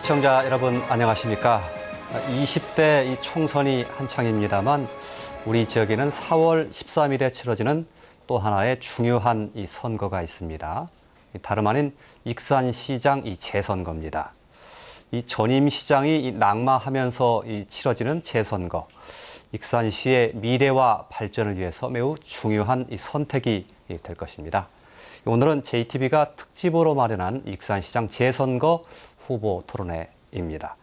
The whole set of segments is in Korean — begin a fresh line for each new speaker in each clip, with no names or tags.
시청자 여러분 안녕하십니까? 20대 이 총선이 한창입니다만 우리 지역에는 4월 13일에 치러지는 또 하나의 중요한 이 선거가 있습니다. 다름 아닌 익산시장 이 재선거입니다. 이 전임 시장이 낙마하면서 치러지는 재선거, 익산시의 미래와 발전을 위해서 매우 중요한 이 선택이 될 것입니다. 오늘은 JTB가 특집으로 마련한 익산시장 재선거 후보 토론회입니다.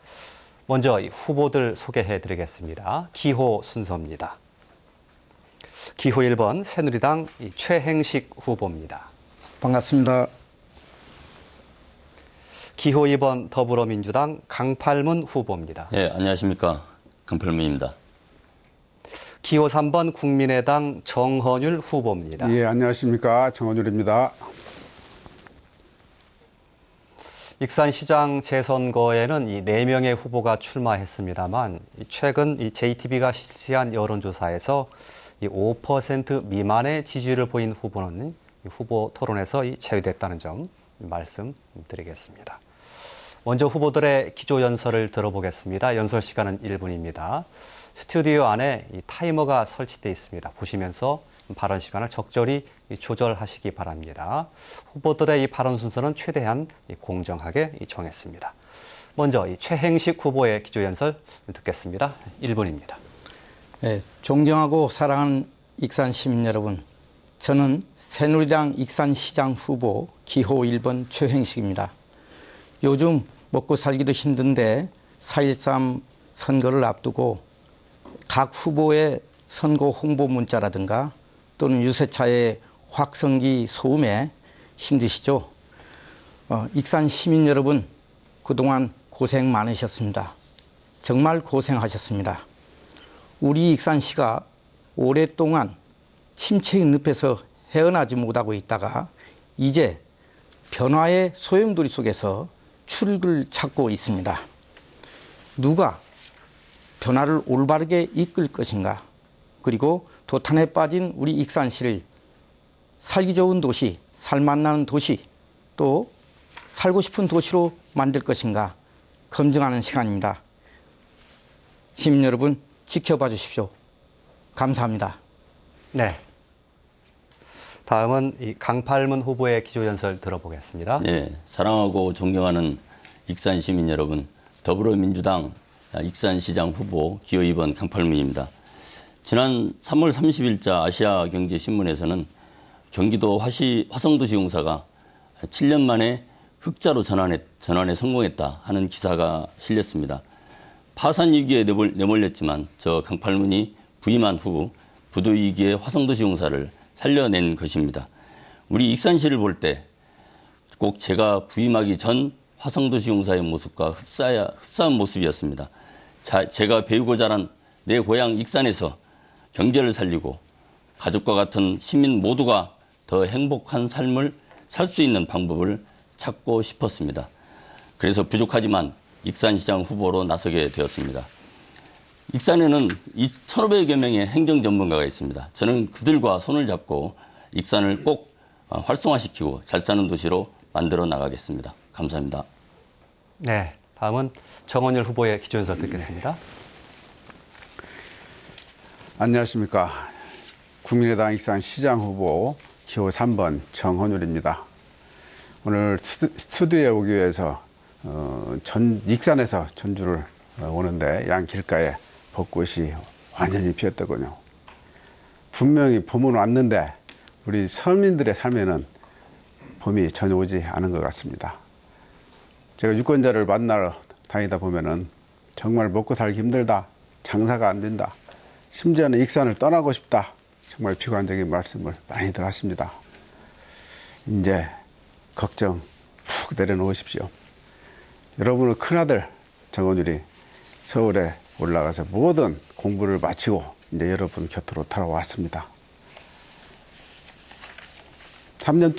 먼저 이 후보들 소개해드리겠습니다. 기호 순서입니다. 기호 1번 새누리당 최행식 후보입니다.
반갑습니다.
기호 2번 더불어민주당 강팔문 후보입니다.
네, 안녕하십니까. 강팔문입니다.
기호 3번 국민의당 정헌율 후보입니다.
예, 안녕하십니까. 정헌율입니다.
익산시장 재선거에는 이 4명의 후보가 출마했습니다만 최근 이 JTB가 실시한 여론조사에서 이 5% 미만의 지지율을 보인 후보는 후보 토론에서 제외됐다는 점 말씀드리겠습니다. 먼저 후보들의 기조 연설을 들어보겠습니다. 연설 시간은 1분입니다. 스튜디오 안에 이 타이머가 설치되어 있습니다. 보시면서 발언 시간을 적절히 조절하시기 바랍니다. 후보들의 이 발언 순서는 최대한 공정하게 정했습니다. 먼저 이 최행식 후보의 기조 연설 듣겠습니다. 1분입니다.
네, 존경하고 사랑하는 익산 시민 여러분, 저는 새누리당 익산시장 후보 기호 1번 최행식입니다. 요즘 먹고 살기도 힘든데 4.13 선거를 앞두고 각 후보의 선거 홍보 문자라든가 또는 유세차의 확성기 소음에 힘드시죠? 익산 시민 여러분, 그동안 고생 많으셨습니다. 정말 고생하셨습니다. 우리 익산시가 오랫동안 침체의 늪에서 헤어나지 못하고 있다가 이제 변화의 소용돌이 속에서 출구를 찾고 있습니다. 누가 변화를 올바르게 이끌 것인가? 그리고 도탄에 빠진 우리 익산시를 살기 좋은 도시, 살맛나는 도시, 또 살고 싶은 도시로 만들 것인가 검증하는 시간입니다. 시민 여러분 지켜봐 주십시오. 감사합니다.
네. 다음은 이 강팔문 후보의 기조연설 들어보겠습니다.
네, 사랑하고 존경하는 익산 시민 여러분, 더불어민주당 익산시장 후보 기호 2번 강팔문입니다. 지난 3월 30일자 아시아경제신문에서는 경기도 화성도시공사가 7년 만에 흑자로 전환에 성공했다 하는 기사가 실렸습니다. 파산 위기에 내몰렸지만 저 강팔문이 부임한 후 부도 위기에 화성도시공사를 살려낸 것입니다. 우리 익산시를 볼 때 꼭 제가 부임하기 전 화성도시공사의 모습과 흡사한 모습이었습니다. 제가 배우고 자란 내 고향 익산에서 경제를 살리고 가족과 같은 시민 모두가 더 행복한 삶을 살 수 있는 방법을 찾고 싶었습니다. 그래서 부족하지만 익산시장 후보로 나서게 되었습니다. 익산에는 1,500여 명의 행정 전문가가 있습니다. 저는 그들과 손을 잡고 익산을 꼭 활성화시키고 잘 사는 도시로 만들어 나가겠습니다. 감사합니다.
네, 다음은 정헌율 후보의 기조연설 듣겠습니다.
안녕하십니까. 국민의당 익산시장 후보 기호 3번 정헌율입니다. 오늘 스튜디오에 오기 위해서 익산에서 전주를 오는데 양 길가에 벚꽃이 완전히 피었더군요. 분명히 봄은 왔는데 우리 서민들의 삶에는 봄이 전혀 오지 않은 것 같습니다. 제가 유권자를 만나러 다니다 보면은 정말 먹고 살기 힘들다, 장사가 안 된다, 심지어는 익산을 떠나고 싶다, 정말 비관적인 말씀을 많이들 하십니다. 이제 걱정 푹 내려놓으십시오. 여러분의 큰아들 정헌율이 서울에 올라가서 모든 공부를 마치고 이제 여러분 곁으로 돌아왔습니다. 33년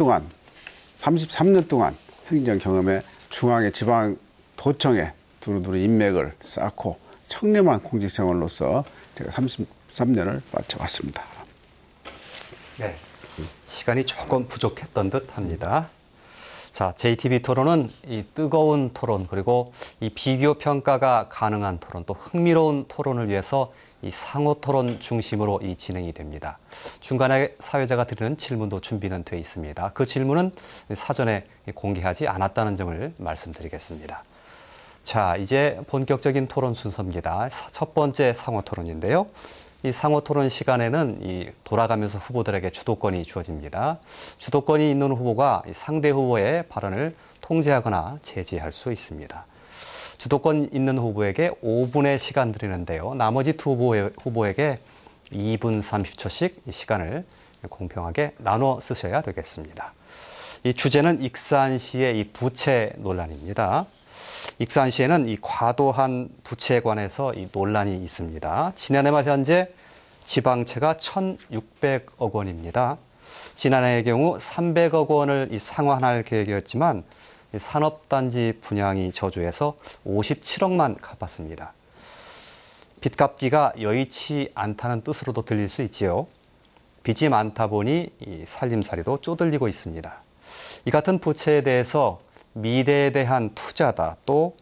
동안 행정 경험에 중앙의 지방 도청에 두루두루 인맥을 쌓고 청렴한 공직생활로서 제가 33년을 마쳐왔습니다.
네, 시간이 조금 부족했던 듯 합니다. 자, JTB 토론은 이 뜨거운 토론 그리고 이 비교 평가가 가능한 토론 또 흥미로운 토론을 위해서 이 상호 토론 중심으로 이 진행이 됩니다. 중간에 사회자가 드리는 질문도 준비는 돼 있습니다. 그 질문은 사전에 공개하지 않았다는 점을 말씀드리겠습니다. 자, 이제 본격적인 토론 순서입니다. 첫 번째 상호 토론인데요. 이 상호 토론 시간에는 이 돌아가면서 후보들에게 주도권이 주어집니다. 주도권이 있는 후보가 상대 후보의 발언을 통제하거나 제지할 수 있습니다. 주도권 있는 후보에게 5분의 시간 드리는데요. 나머지 두 후보에게 2분 30초씩 이 시간을 공평하게 나눠 쓰셔야 되겠습니다. 이 주제는 익산시의 이 부채 논란입니다. 익산시에는 이 과도한 부채에 관해서 이 논란이 있습니다. 지난해 말 현재 지방채가 1,600억 원입니다. 지난해의 경우 300억 원을 이 상환할 계획이었지만 이 산업단지 분양이 저조해서 57억만 갚았습니다. 빚 갚기가 여의치 않다는 뜻으로도 들릴 수 있지요. 빚이 많다 보니 이 살림살이도 쪼들리고 있습니다. 이 같은 부채에 대해서 미래에 대한 투자다 또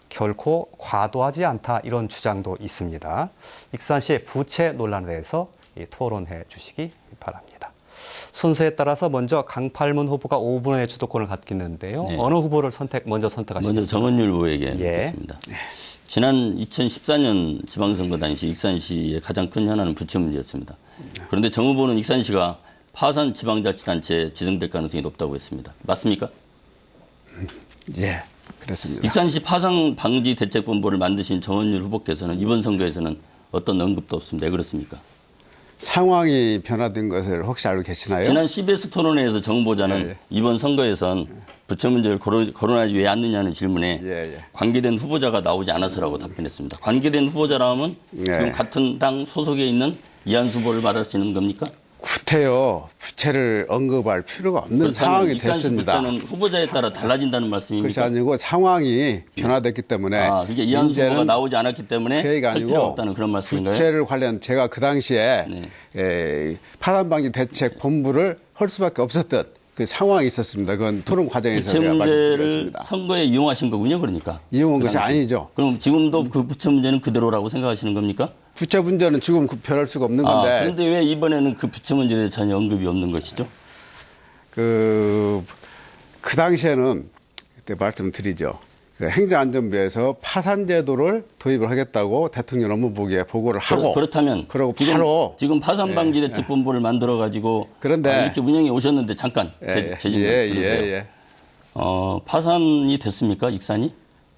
결코 과도하지 않다 이런 주장도 있습니다. 익산시의 부채 논란에 대해서 토론해 주시기 바랍니다. 순서에 따라서 먼저 강팔문 후보가 5분의 주도권을 갖겠는데요.
네.
어느 후보를 먼저 선택하시겠습니까?
먼저 정은율 후보에게
예.
묻겠습니다. 지난 2014년 지방선거 당시 익산시의 가장 큰 현안은 부채 문제였습니다. 그런데 정 후보는 익산시가 파산 지방자치단체에 지정될 가능성이 높다고 했습니다. 맞습니까?
예, 그렇습니다.
익산시 파산 방지 대책본부를 만드신 정은율 후보께서는 이번 선거에서는 어떤 언급도 없습니다. 왜 그렇습니까?
상황이 변화된 것을 혹시 알고 계시나요?
지난 CBS 토론회에서 정 후보자는
예.
이번 선거에선 부채 문제를 거론하지 왜 않느냐는 질문에
예.
관계된 후보자가 나오지 않아서라고 답변했습니다. 관계된 후보자라면 지금 같은 당 소속에 있는 이한수 후보를 말하시는 겁니까?
구태여 부채를 언급할 필요가 없는
그렇다면
상황이
익산시
됐습니다.
부채는 후보자에 따라 달라진다는
그것이
말씀입니까?
아니고 상황이 변화됐기 때문에
그러니까 이한수 후보가
이제는
나오지 않았기 때문에
계획이
할 필요
아니고
없다는 그런 말씀인가요?
부채를 관련 제가 그 당시에
네.
파산방지 대책 본부를 할 수밖에 없었던 그 상황이 있었습니다. 그건 토론 과정에서
부채
제가
문제를
말씀드렸습니다.
선거에 이용하신 거군요, 그러니까.
이용한
그
것이
당시.
아니죠.
그럼 지금도 그 부채 문제는 그대로라고 생각하시는 겁니까?
부채 문제는 지금 변할 수가 없는 건데
그런데 왜 이번에는 그 부채 문제에 대해 전혀 언급이 없는 것이죠?
그 당시에는 그때 말씀드리죠. 그 행정안전부에서 파산제도를 도입을 하겠다고 대통령 업무부에 보고를 하고
그렇다면
그러고
지금,
바로
지금 파산방지대책본부를 만들어 가지고
그런데
이렇게 운영에 오셨는데 잠깐 제 질문 들으세요. 파산이 됐습니까? 익산이?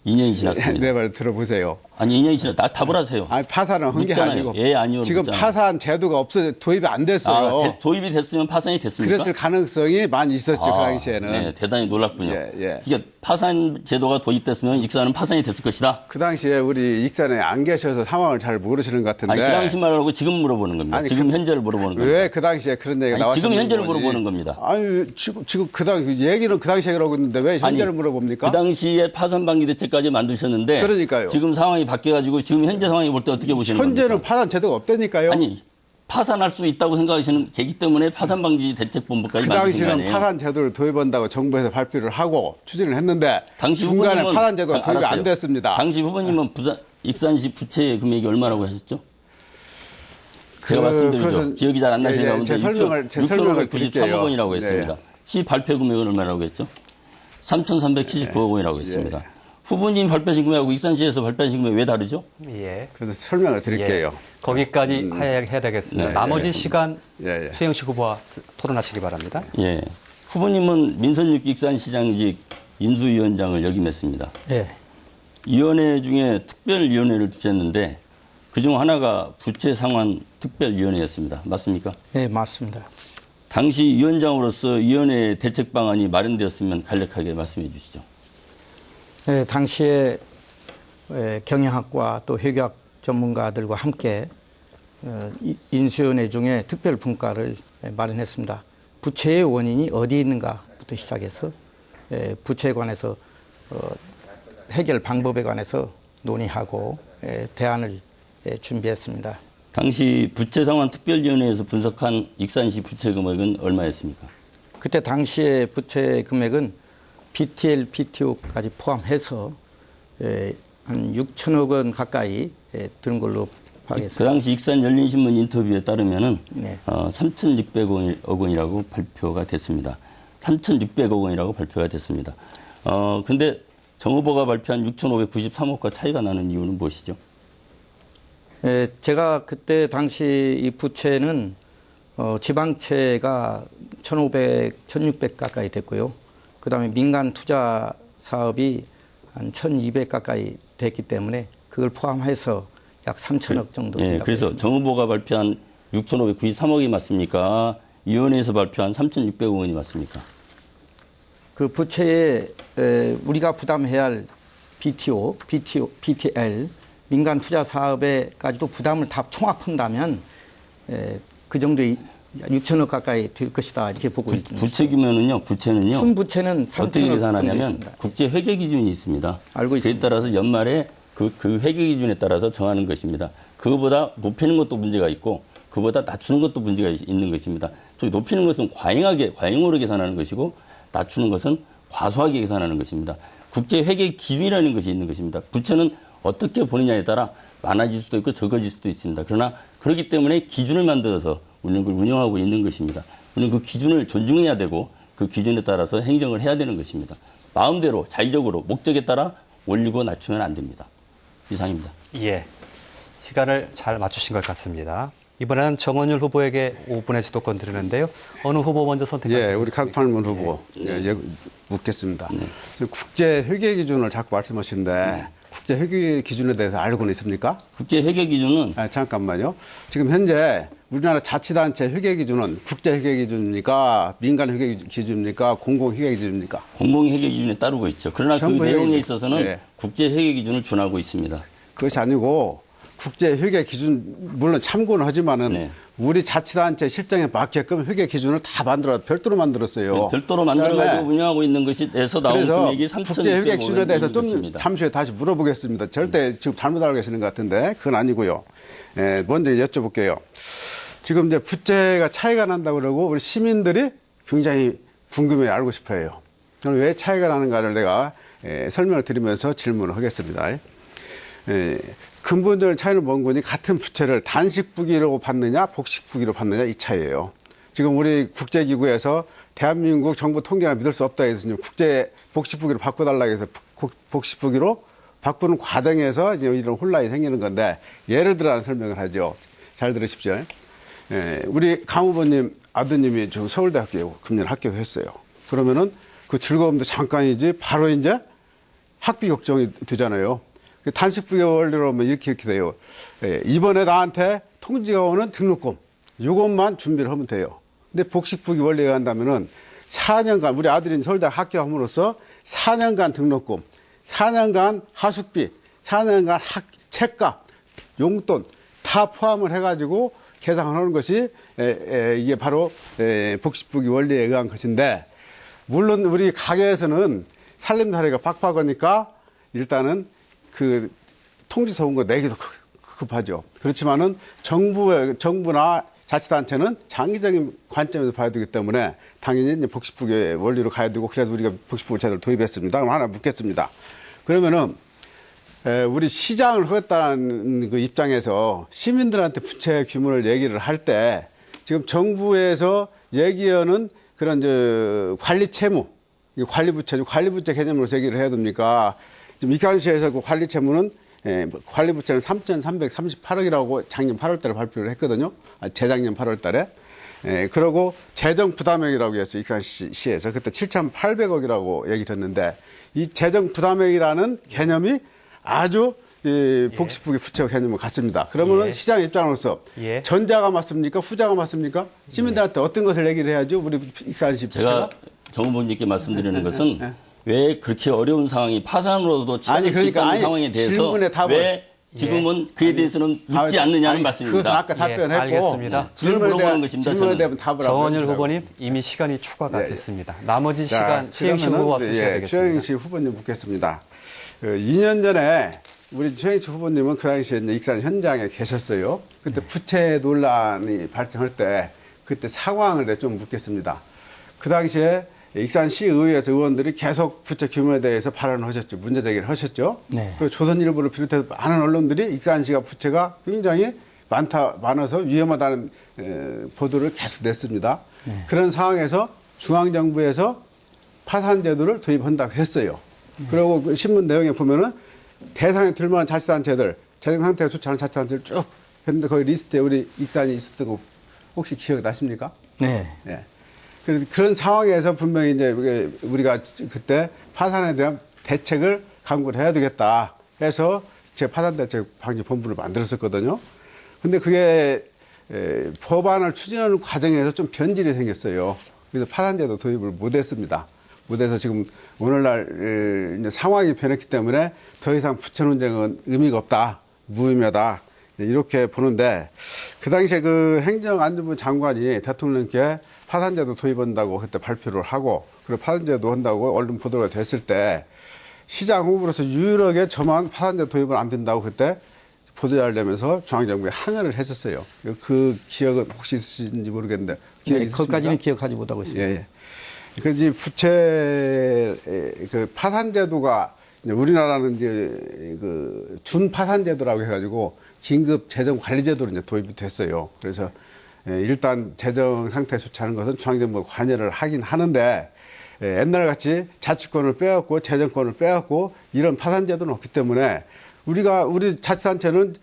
2년이 지났습니다.
내 말 들어보세요.
아니 2년이 지났다. 답을 하세요.
아니 파산은 한 게
묻잖아요.
아니고
예, 아니요.
지금
묻잖아요.
파산 제도가 도입이 안 됐어요.
도입이 됐으면 파산이 됐습니까?
그랬을 가능성이 많이 있었죠 그 당시에는.
네, 대단히 놀랍군요.
예.
그러니까 파산 제도가 도입됐으면 익산은 파산이 됐을 것이다.
그 당시에 우리 익산에 안 계셔서 상황을 잘 모르시는 것 같은데.
아니 그 당시 말하고 지금 물어보는 겁니다.
아니,
지금 현재를 물어보는 겁니다.
왜 그 당시에 그런 얘기가 나왔는지.
지금 현재를 물어보는 겁니다.
아니 지금 그 당 얘기는 그 당시에 그러고 있는데 왜 현재를 물어봅니까?
그 당시에 파산방지 대책까지 만드셨는데
그러니까요.
지금 상황이 바뀌어가지고 지금 현재 상황이 볼 때 어떻게 보시는 겁니까?
현재는 파산 제도가 없다니까요.
아니 파산할 수 있다고 생각하시는 계기 때문에 파산방지 대책본부까지
그
만드신 거
당시는
아니에요?
파산 제도를 도입한다고 정부에서 발표를 하고 추진을 했는데
당시
중간에
후보님은
파산 제도가 도입이
알았어요.
안 됐습니다.
당시 후보님은 익산시 부채 금액이 얼마라고 하셨죠? 제가 말씀드리죠.
그것은
기억이 잘 안 나시는
예,
가운데
제 설명을 드릴게요.
6,593억 원이라고 했습니다.
예.
시 발표 금액은 얼마라고 했죠? 3,379억 원이라고 했습니다. 후보님 발표하신 금액하고 익산시에서 발표하신 금액 왜 다르죠?
예.
그래서 설명을 드릴게요.
거기까지 해야 되겠습니다.
네,
나머지 시간
예.
최영식 후보와 토론하시기 바랍니다.
예. 후보님은 민선육 익산시장직 인수위원장을 역임했습니다.
예.
위원회 중에 특별위원회를 두셨는데 그중 하나가 부채 상환 특별위원회였습니다. 맞습니까?
네, 맞습니다.
당시 위원장으로서 위원회 대책 방안이 마련되었으면 간략하게 말씀해 주시죠.
네, 당시에 경영학과 또 회계학 전문가들과 함께 인수위원회 중에 특별 분과를 마련했습니다. 부채의 원인이 어디 있는가부터 시작해서 부채에 관해서 해결 방법에 관해서 논의하고 대안을 준비했습니다.
당시 부채 상환 특별위원회에서 분석한 익산시 부채 금액은 얼마였습니까?
그때 당시의 부채 금액은 BTL, BTO까지 포함해서 한 6천억 원 가까이 드는 걸로
그
파악했습니다.
당시 익산 열린신문 인터뷰에 따르면은
네.
3,600억 원이라고 발표가 됐습니다. 3,600억 원이라고 발표가 됐습니다. 근데 정 후보가 발표한 6,593억과 차이가 나는 이유는 무엇이죠?
제가 그때 당시 이 부채는 지방채가 1,500, 1,600 가까이 됐고요. 그다음에 민간 투자 사업이 한 1,200 가까이 됐기 때문에 그걸 포함해서 약 3천억 정도 된다고
그래서
했습니다.
정 후보가 발표한 6,593억이 맞습니까? 위원회에서 발표한 3,600억 원이 맞습니까?
그 부채에 우리가 부담해야 할 BTO, BTL, 민간 투자 사업에까지도 부담을 다 총합한다면 그 정도의 6천억 가까이 될 것이다 이렇게 보고 있습니다.
부채 규모는요, 부채는요.
순 부채는
어떻게
3천억 정도
계산하냐면
있습니다.
국제 회계 기준이 있습니다.
알고
그에
있습니다.
따라서 연말에 그 회계 기준에 따라서 정하는 것입니다. 그거보다 높이는 것도 문제가 있고 그보다 낮추는 것도 문제가 있는 것입니다. 높이는 것은 과잉으로 계산하는 것이고 낮추는 것은 과소하게 계산하는 것입니다. 국제 회계 기준이라는 것이 있는 것입니다. 부채는 어떻게 보느냐에 따라 많아질 수도 있고 적어질 수도 있습니다. 그러나 그렇기 때문에 기준을 만들어서 운영하고 있는 것입니다. 우리는 그 기준을 존중해야 되고 그 기준에 따라서 행정을 해야 되는 것입니다. 마음대로 자의적으로 목적에 따라 올리고 낮추면 안 됩니다. 이상입니다.
예. 시간을 잘 맞추신 것 같습니다. 이번에는 정원율 후보에게 5분의 주도권 드리는데요. 어느 후보 먼저 선택하실까요?
예, 우리 강판문 후보 묻겠습니다. 국제 회계 기준을 자꾸 말씀하시는데 국제 회계 기준에 대해서 알고는 있습니까?
국제 회계 기준은
잠깐만요. 지금 현재 우리나라 자치단체 회계 기준은 국제 회계 기준입니까? 민간 회계 기준입니까? 공공 회계 기준입니까?
공공 회계 기준에 따르고 있죠. 그러나 그
정부
내용에
회계
있어서는
네.
국제 회계 기준을 준하고 있습니다.
그것이 아니고 국제 회계 기준 물론 참고는 하지만은
네.
우리 자치단체 실정에 맞게끔 회계 기준을 다 별도로 만들었어요.
별도로 만들어가지고
그다음에
운영하고 있는 것에서 나온
그래서
금액이
국제 회계
3,600억
기준에 대해서
원인
좀
것입니다.
잠시 후에 다시 물어보겠습니다. 절대 지금 잘못 알고 계시는 것 같은데 그건 아니고요. 먼저 여쭤볼게요. 지금 이제 부채가 차이가 난다고 그러고 우리 시민들이 굉장히 궁금해 알고 싶어해요. 저는 왜 차이가 나는가를 내가 설명을 드리면서 질문을 하겠습니다. 근본적인 차이는 뭔 거니 같은 부채를 단식부기로 받느냐 복식부기로 받느냐 이 차이예요. 지금 우리 국제기구에서 대한민국 정부 통계나 믿을 수 없다 해서 국제 복식부기로 바꿔달라고 해서 복식부기로 바꾸는 과정에서 이제 이런 혼란이 생기는 건데 예를 들어 설명을 하죠. 잘 들으십시오. 우리 강 후보님 아드님이 지금 서울대학교에 금년 합격했어요. 그러면은 그 즐거움도 잠깐이지 바로 이제 학비 걱정이 되잖아요. 단식부기 원리로 하면 이렇게 돼요. 이번에 나한테 통지가 오는 등록금 이것만 준비를 하면 돼요. 근데 복식부기 원리에 간다면은 4년간 우리 아들이 서울대 합격함으로써 4년간 등록금, 4년간 하숙비, 4년간 책값, 용돈 다 포함을 해가지고 계산하는 것이 이게 바로 복식부기 원리에 의한 것인데 물론 우리 가게에서는 살림살이가 빡빡하니까 일단은 그 통지서 온 거 내기도 급하죠. 그렇지만은 정부나 자치단체는 장기적인 관점에서 봐야 되기 때문에 당연히 이제 복식부기 원리로 가야 되고 그래서 우리가 복식부기 제도를 도입했습니다. 그럼 하나 묻겠습니다. 그러면은 우리 시장을 하겠다는 그 입장에서 시민들한테 부채 규모를 얘기를 할 때 지금 정부에서 얘기하는 그런 관리 채무, 관리부채 개념으로 얘기를 해야 됩니까? 지금 익산시에서 그 관리 채무는 관리부채는 3,338억이라고 작년 8월 달에 발표를 했거든요. 재작년 8월 달에. 그러고 재정 부담액이라고 했어요. 익산시에서. 그때 7,800억이라고 얘기를 했는데 이 재정 부담액이라는 개념이 아주 복식부기 부채 개념과 같습니다. 그러면은 시장 입장으로서 전자가 맞습니까? 후자가 맞습니까? 시민들한테 어떤 것을 얘기를 해야죠? 우리 익산시
제가 정 후보님께 말씀드리는 것은 왜 그렇게 어려운 상황이 파산으로도 치닫을 수 있다는 상황에 대해서
질문에 답을
왜 지금은 그에 대해서는 묻지 않느냐는 말씀입니다.
그것은 아까 답변했고
알겠습니다.
물어보는 것입니다.
질문에 대한 답을
정원율 후보님 이미 시간이 추가가 됐습니다. 나머지 시간 최영식 후보가 쓰셔야 되겠습니다.
최영식 후보님 묻겠습니다. 2년 전에 우리 최영식 후보님은 그 당시에 익산 현장에 계셨어요. 그때 부채 논란이 발생할 때 그때 상황을 좀 묻겠습니다. 그 당시에 익산시 의회에서 의원들이 계속 부채 규모에 대해서 발언을 하셨죠. 문제 제기를 하셨죠.
네.
또 조선일보를 비롯해서 많은 언론들이 익산시가 부채가 굉장히 많아서 위험하다는 보도를 계속 냈습니다.
네.
그런 상황에서 중앙정부에서 파산제도를 도입한다고 했어요. 그리고 그 신문 내용에 보면은 대상에 들만한 자치단체들, 재정 상태가 좋지 않은 자치단체를 쭉 했는데 거기 리스트에 우리 익산이 있었던 거 혹시 기억 나십니까?
네.
예. 그래서 그런 상황에서 분명히 이제 우리가 그때 파산에 대한 대책을 강구를 해야 되겠다 해서 제 파산대책 방지본부를 만들었었거든요. 근데 그게 법안을 추진하는 과정에서 좀 변질이 생겼어요. 그래서 파산제도 도입을 못했습니다. 못해서 지금 오늘날 이제 상황이 변했기 때문에 더 이상 부채 논쟁은 의미가 없다, 무의미하다 이렇게 보는데 그 당시에 그 행정안전부 장관이 대통령께 파산제도 도입한다고 그때 발표를 하고 그리고 파산제도 한다고 언론 보도가 됐을 때 시장 후보로서 유일하게 저만 파산제도 도입은 안 된다고 그때 보도자를 내면서 중앙정부에 항의를 했었어요. 그 기억은 혹시 있으신지 모르겠는데 기억이
네, 그것까지는 기억하지 못하고 있습니다.
예, 예. 그래서 이 부채 그 파산제도가 이제 우리나라는 이제 그 준파산제도라고 해가지고 긴급 재정 관리제도로 이제 도입이 됐어요. 그래서 일단 재정 상태 좋지 않은 것은 중앙정부가 관여를 하긴 하는데 옛날 같이 자치권을 빼앗고 재정권을 빼앗고 이런 파산제도는 없기 때문에 우리 자치단체는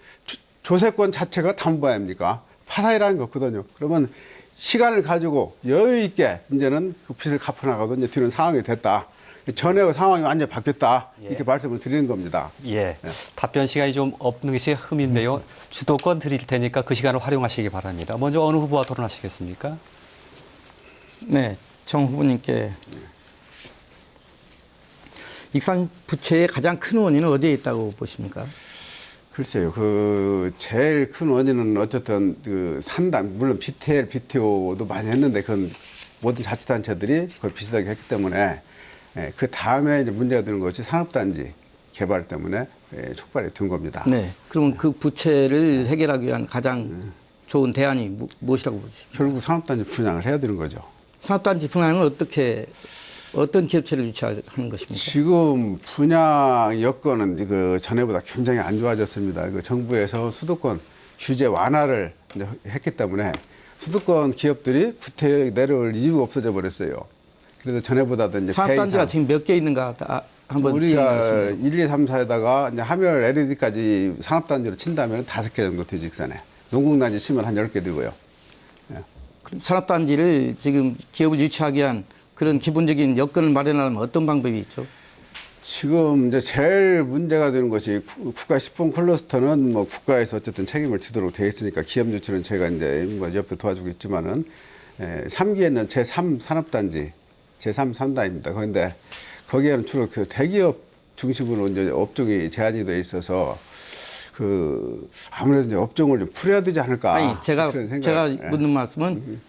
조세권 자체가 담보 아닙니까? 파산이라는 게 없거든요. 그러면 시간을 가지고 여유 있게 이제는 그 빚을 갚아나가도 이제 되는 상황이 됐다. 전에 상황이 완전히 바뀌었다. 이렇게 말씀을 드리는 겁니다.
예. 답변 시간이 좀 없는 것이 흠인데요. 주도권 드릴 테니까 그 시간을 활용하시기 바랍니다. 먼저 어느 후보와 토론하시겠습니까?
네, 정 후보님께 익산 부채의 가장 큰 원인은 어디에 있다고 보십니까?
글쎄요, 그, 제일 큰 원인은 어쨌든 그 산단, 물론 BTL, BTO도 많이 했는데 그건 모든 자치단체들이 그걸 비슷하게 했기 때문에 그 다음에 이제 문제가 되는 것이 산업단지 개발 때문에 촉발이 된 겁니다.
네. 그럼 그 부채를 해결하기 위한 가장 좋은 대안이 무엇이라고 보십니까?
결국 산업단지 분양을 해야 되는 거죠.
산업단지 분양은 어떤 기업체를 유치하는 것입니까?
지금 분양 여건은 그 전에보다 굉장히 안 좋아졌습니다. 그 정부에서 수도권 규제 완화를 이제 했기 때문에 수도권 기업들이 구태에 내려올 이유가 없어져 버렸어요. 그래서 전에보다도 이제
산업단지가 지금 몇 개 있는가 한번
우리가 1, 2, 3, 4에다가 이제 하멸 LED까지 산업단지로 친다면 5개 정도 되지 익산에. 농공단지 치면 한 10개 되고요.
그럼 산업단지를 지금 기업을 유치하기 위한 그런 기본적인 여건을 마련하려면 어떤 방법이 있죠?
지금 이제 제일 문제가 되는 것이 국가 식품 클러스터는 뭐 국가에서 어쨌든 책임을 지도록 되어 있으니까 기업 유치는 제가 이제 뭐 옆에 도와주고 있지만은 3기에는 제3 산업단지, 제3 산단입니다. 그런데 거기에는 주로 그 대기업 중심으로 이제 업종이 제한이 돼 있어서 그 아무래도 이제 업종을 좀 풀어야 되지 않을까.
아니, 제가 묻는 말씀은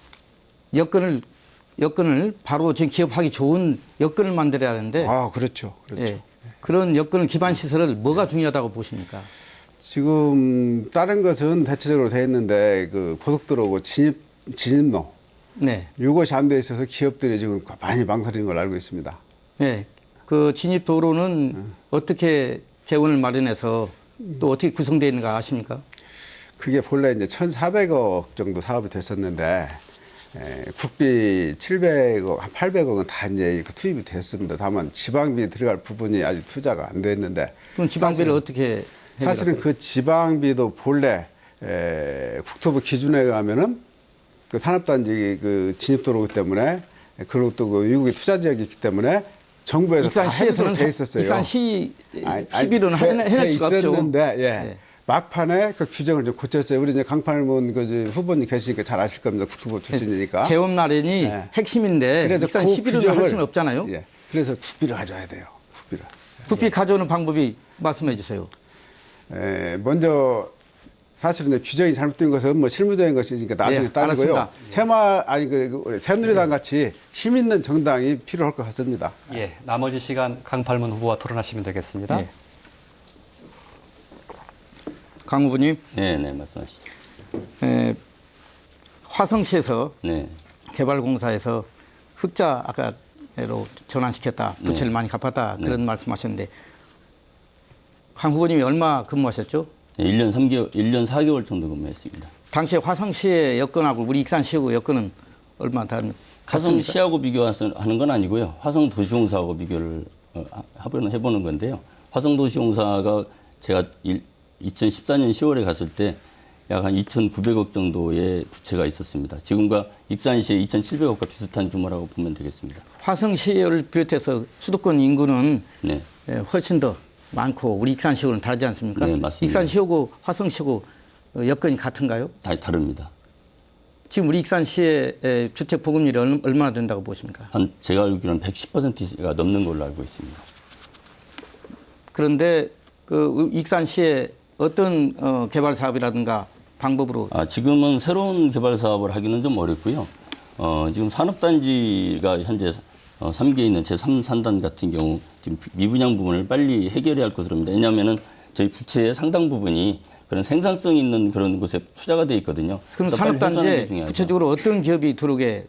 여건을 바로 지금 기업하기 좋은 여건을 만들어야 하는데.
아, 그렇죠. 그렇죠.
예, 그런 여건을 기반 시설을 뭐가 중요하다고 보십니까?
지금 다른 것은 대체적으로 돼 있는데 그 고속도로고 진입로.
네.
이것이 안 돼 있어서 기업들이 지금 많이 망설이는 걸 알고 있습니다.
네. 그 진입 도로는 어떻게 재원을 마련해서 또 어떻게 구성되어 있는가 아십니까?
그게 본래 이제 1,400억 정도 사업이 됐었는데 국비 700억, 한 800억은 다 이제 투입이 됐습니다. 다만 지방비 들어갈 부분이 아직 투자가 안 됐는데.
그럼 지방비를 어떻게
사실은 그 지방비도 본래 국토부 기준에 의하면은 그 산업단지 그 진입도로기 때문에 그리고 또 그 외국의 투자 지역이 있기 때문에 정부에서
익산시에서는
돼 있었어요.
익산시 시비로는 해낼 수가 없죠.
있었는데, 예.
네.
막판에 그 규정을 좀 고쳤어요. 우리 이제 강팔문 그 후보님 계시니까 잘 아실 겁니다. 국토부 출신이니까.
재원 마련이
네.
핵심인데
그래서
익산
그
시비로는 할
규정을-
수는 없잖아요.
예. 그래서 국비를 가져야 돼요. 국비를.
국비 가져오는 방법이 말씀해 주세요.
먼저 사실은 이제 규정이 잘못된 것은 뭐 실무적인 것이니까 나중에
예,
따지고요.
알았습니다.
새누리당 같이 힘 있는 정당이 필요할 것 같습니다.
예. 나머지 시간 강팔문 후보와 토론하시면 되겠습니다.
예. 강 후보님,
네, 네, 말씀하시죠.
화성시에서
네,
개발공사에서 흑자 아까 전환시켰다. 부채를 많이 갚았다. 그런 말씀하셨는데 강 후보님이 얼마 근무하셨죠?
네, 1년 3개월, 1년 4개월 정도 근무했습니다.
당시에 화성시의 여건하고 우리 익산시하고 여건은 얼마 다릅니까?
화성시하고 비교하는 건 아니고요. 화성도시공사하고 비교를 해보는 건데요. 화성도시공사가 제가 2014년 10월에 갔을 때 약 한 2,900억 정도의 부채가 있었습니다. 지금과 익산시의 2,700억과 비슷한 규모라고 보면 되겠습니다.
화성시를 비롯해서 수도권 인구는
네.
훨씬 더 많고 우리 익산시하고는 다르지 않습니까?
네, 맞습니다.
익산시하고 화성시하고 여건이 같은가요?
다릅니다.
지금 우리 익산시의 주택 보급률이 얼마나 된다고 보십니까?
제가 알기로는 110%가 넘는 걸로 알고 있습니다.
그런데 그 익산시의 어떤 개발 사업이라든가 방법으로
지금은 새로운 개발 사업을 하기는 좀 어렵고요. 지금 산업단지가 현재 3개에 있는 제3산단 같은 경우 지금 미분양 부분을 빨리 해결해야 할 것으로 봅니다. 왜냐하면은 저희 부채의 상당 부분이 그런 생산성 있는 그런 곳에 투자가 돼 있거든요.
그럼
그래서 빨리
산업단지에
회수하는 게 중요하죠.
구체적으로 어떤 기업이 들어오게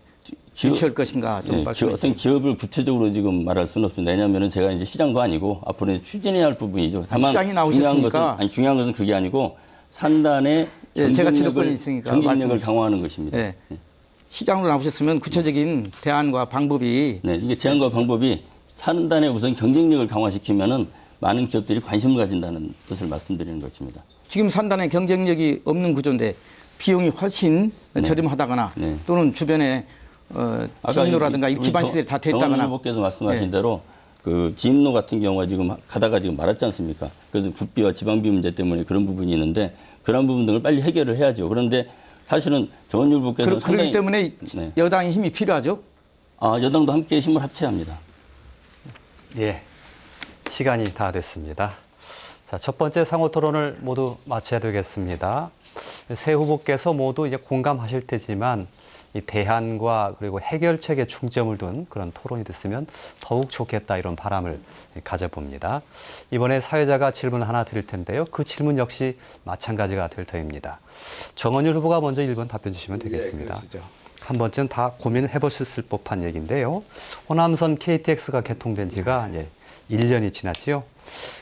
유치할 것인가 좀 말씀해
어떤
주세요.
기업을 구체적으로 지금 말할 수는 없습니다. 왜냐하면 제가 이제 시장도 아니고 앞으로 추진해야 할 부분이죠. 다만
시장이 나오셨으니까.
중요한 것은 그게 아니고 산단의
제가 지도권이 있으니까
경쟁력을
말씀해
강화하는 것입니다.
네. 시장으로 나오셨으면 구체적인 대안과 방법이
네, 이게 제안과 방법이 산단의 우선 경쟁력을 강화시키면은 많은 기업들이 관심을 가진다는 뜻을 말씀드리는 것입니다.
지금 산단의 경쟁력이 없는 구조인데 비용이 훨씬 저렴하다거나 또는 주변에 진로라든가 기반 시설이 다 돼 있다거나.
정원 후보께서 말씀하신 대로 그 진로 같은 경우가 지금 가다가 지금 말았지 않습니까? 그래서 국비와 지방비 문제 때문에 그런 부분이 있는데 그런 부분 등을 빨리 해결을 해야죠. 그런데 사실은 정원율 후보께서는
그렇기 때문에 여당의 힘이 필요하죠.
여당도 함께 힘을 합쳐야 합니다.
예, 시간이 다 됐습니다. 자, 첫 번째 상호 토론을 모두 마쳐야 되겠습니다. 세 후보께서 모두 이제 공감하실 테지만 이 대안과 그리고 해결책에 중점을 둔 그런 토론이 됐으면 더욱 좋겠다 이런 바람을 가져봅니다. 이번에 사회자가 질문 하나 드릴 텐데요. 그 질문 역시 마찬가지가 될 터입니다. 정원율 후보가 먼저 1번 답변 주시면 되겠습니다.
그러시죠.
한 번쯤 다 고민해 보셨을 법한 얘기인데요. 호남선 KTX가 개통된 지가 이제 1년이 지났지요.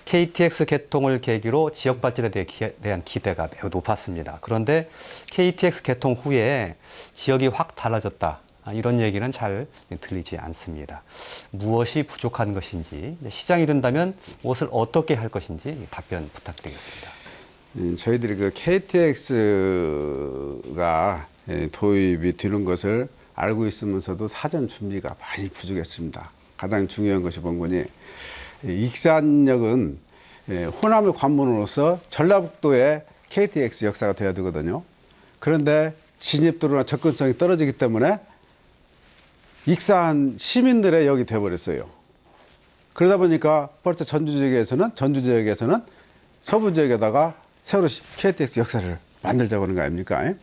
KTX 개통을 계기로 지역 발전에 대한 기대가 매우 높았습니다. 그런데 KTX 개통 후에 지역이 확 달라졌다. 이런 얘기는 잘 들리지 않습니다. 무엇이 부족한 것인지, 시장이 된다면 무엇을 어떻게 할 것인지 답변 부탁드리겠습니다.
저희들이 그 KTX가 도입이 되는 것을 알고 있으면서도 사전 준비가 많이 부족했습니다. 가장 중요한 것이 본거니 익산역은 호남의 관문으로서 전라북도의 KTX 역사가 되어야 되거든요. 그런데 진입도로나 접근성이 떨어지기 때문에 익산 시민들의 역이 되어버렸어요. 그러다 보니까 벌써 전주 지역에서는 서부 지역에다가 새로 KTX 역사를 만들자고 하는 거 아닙니까?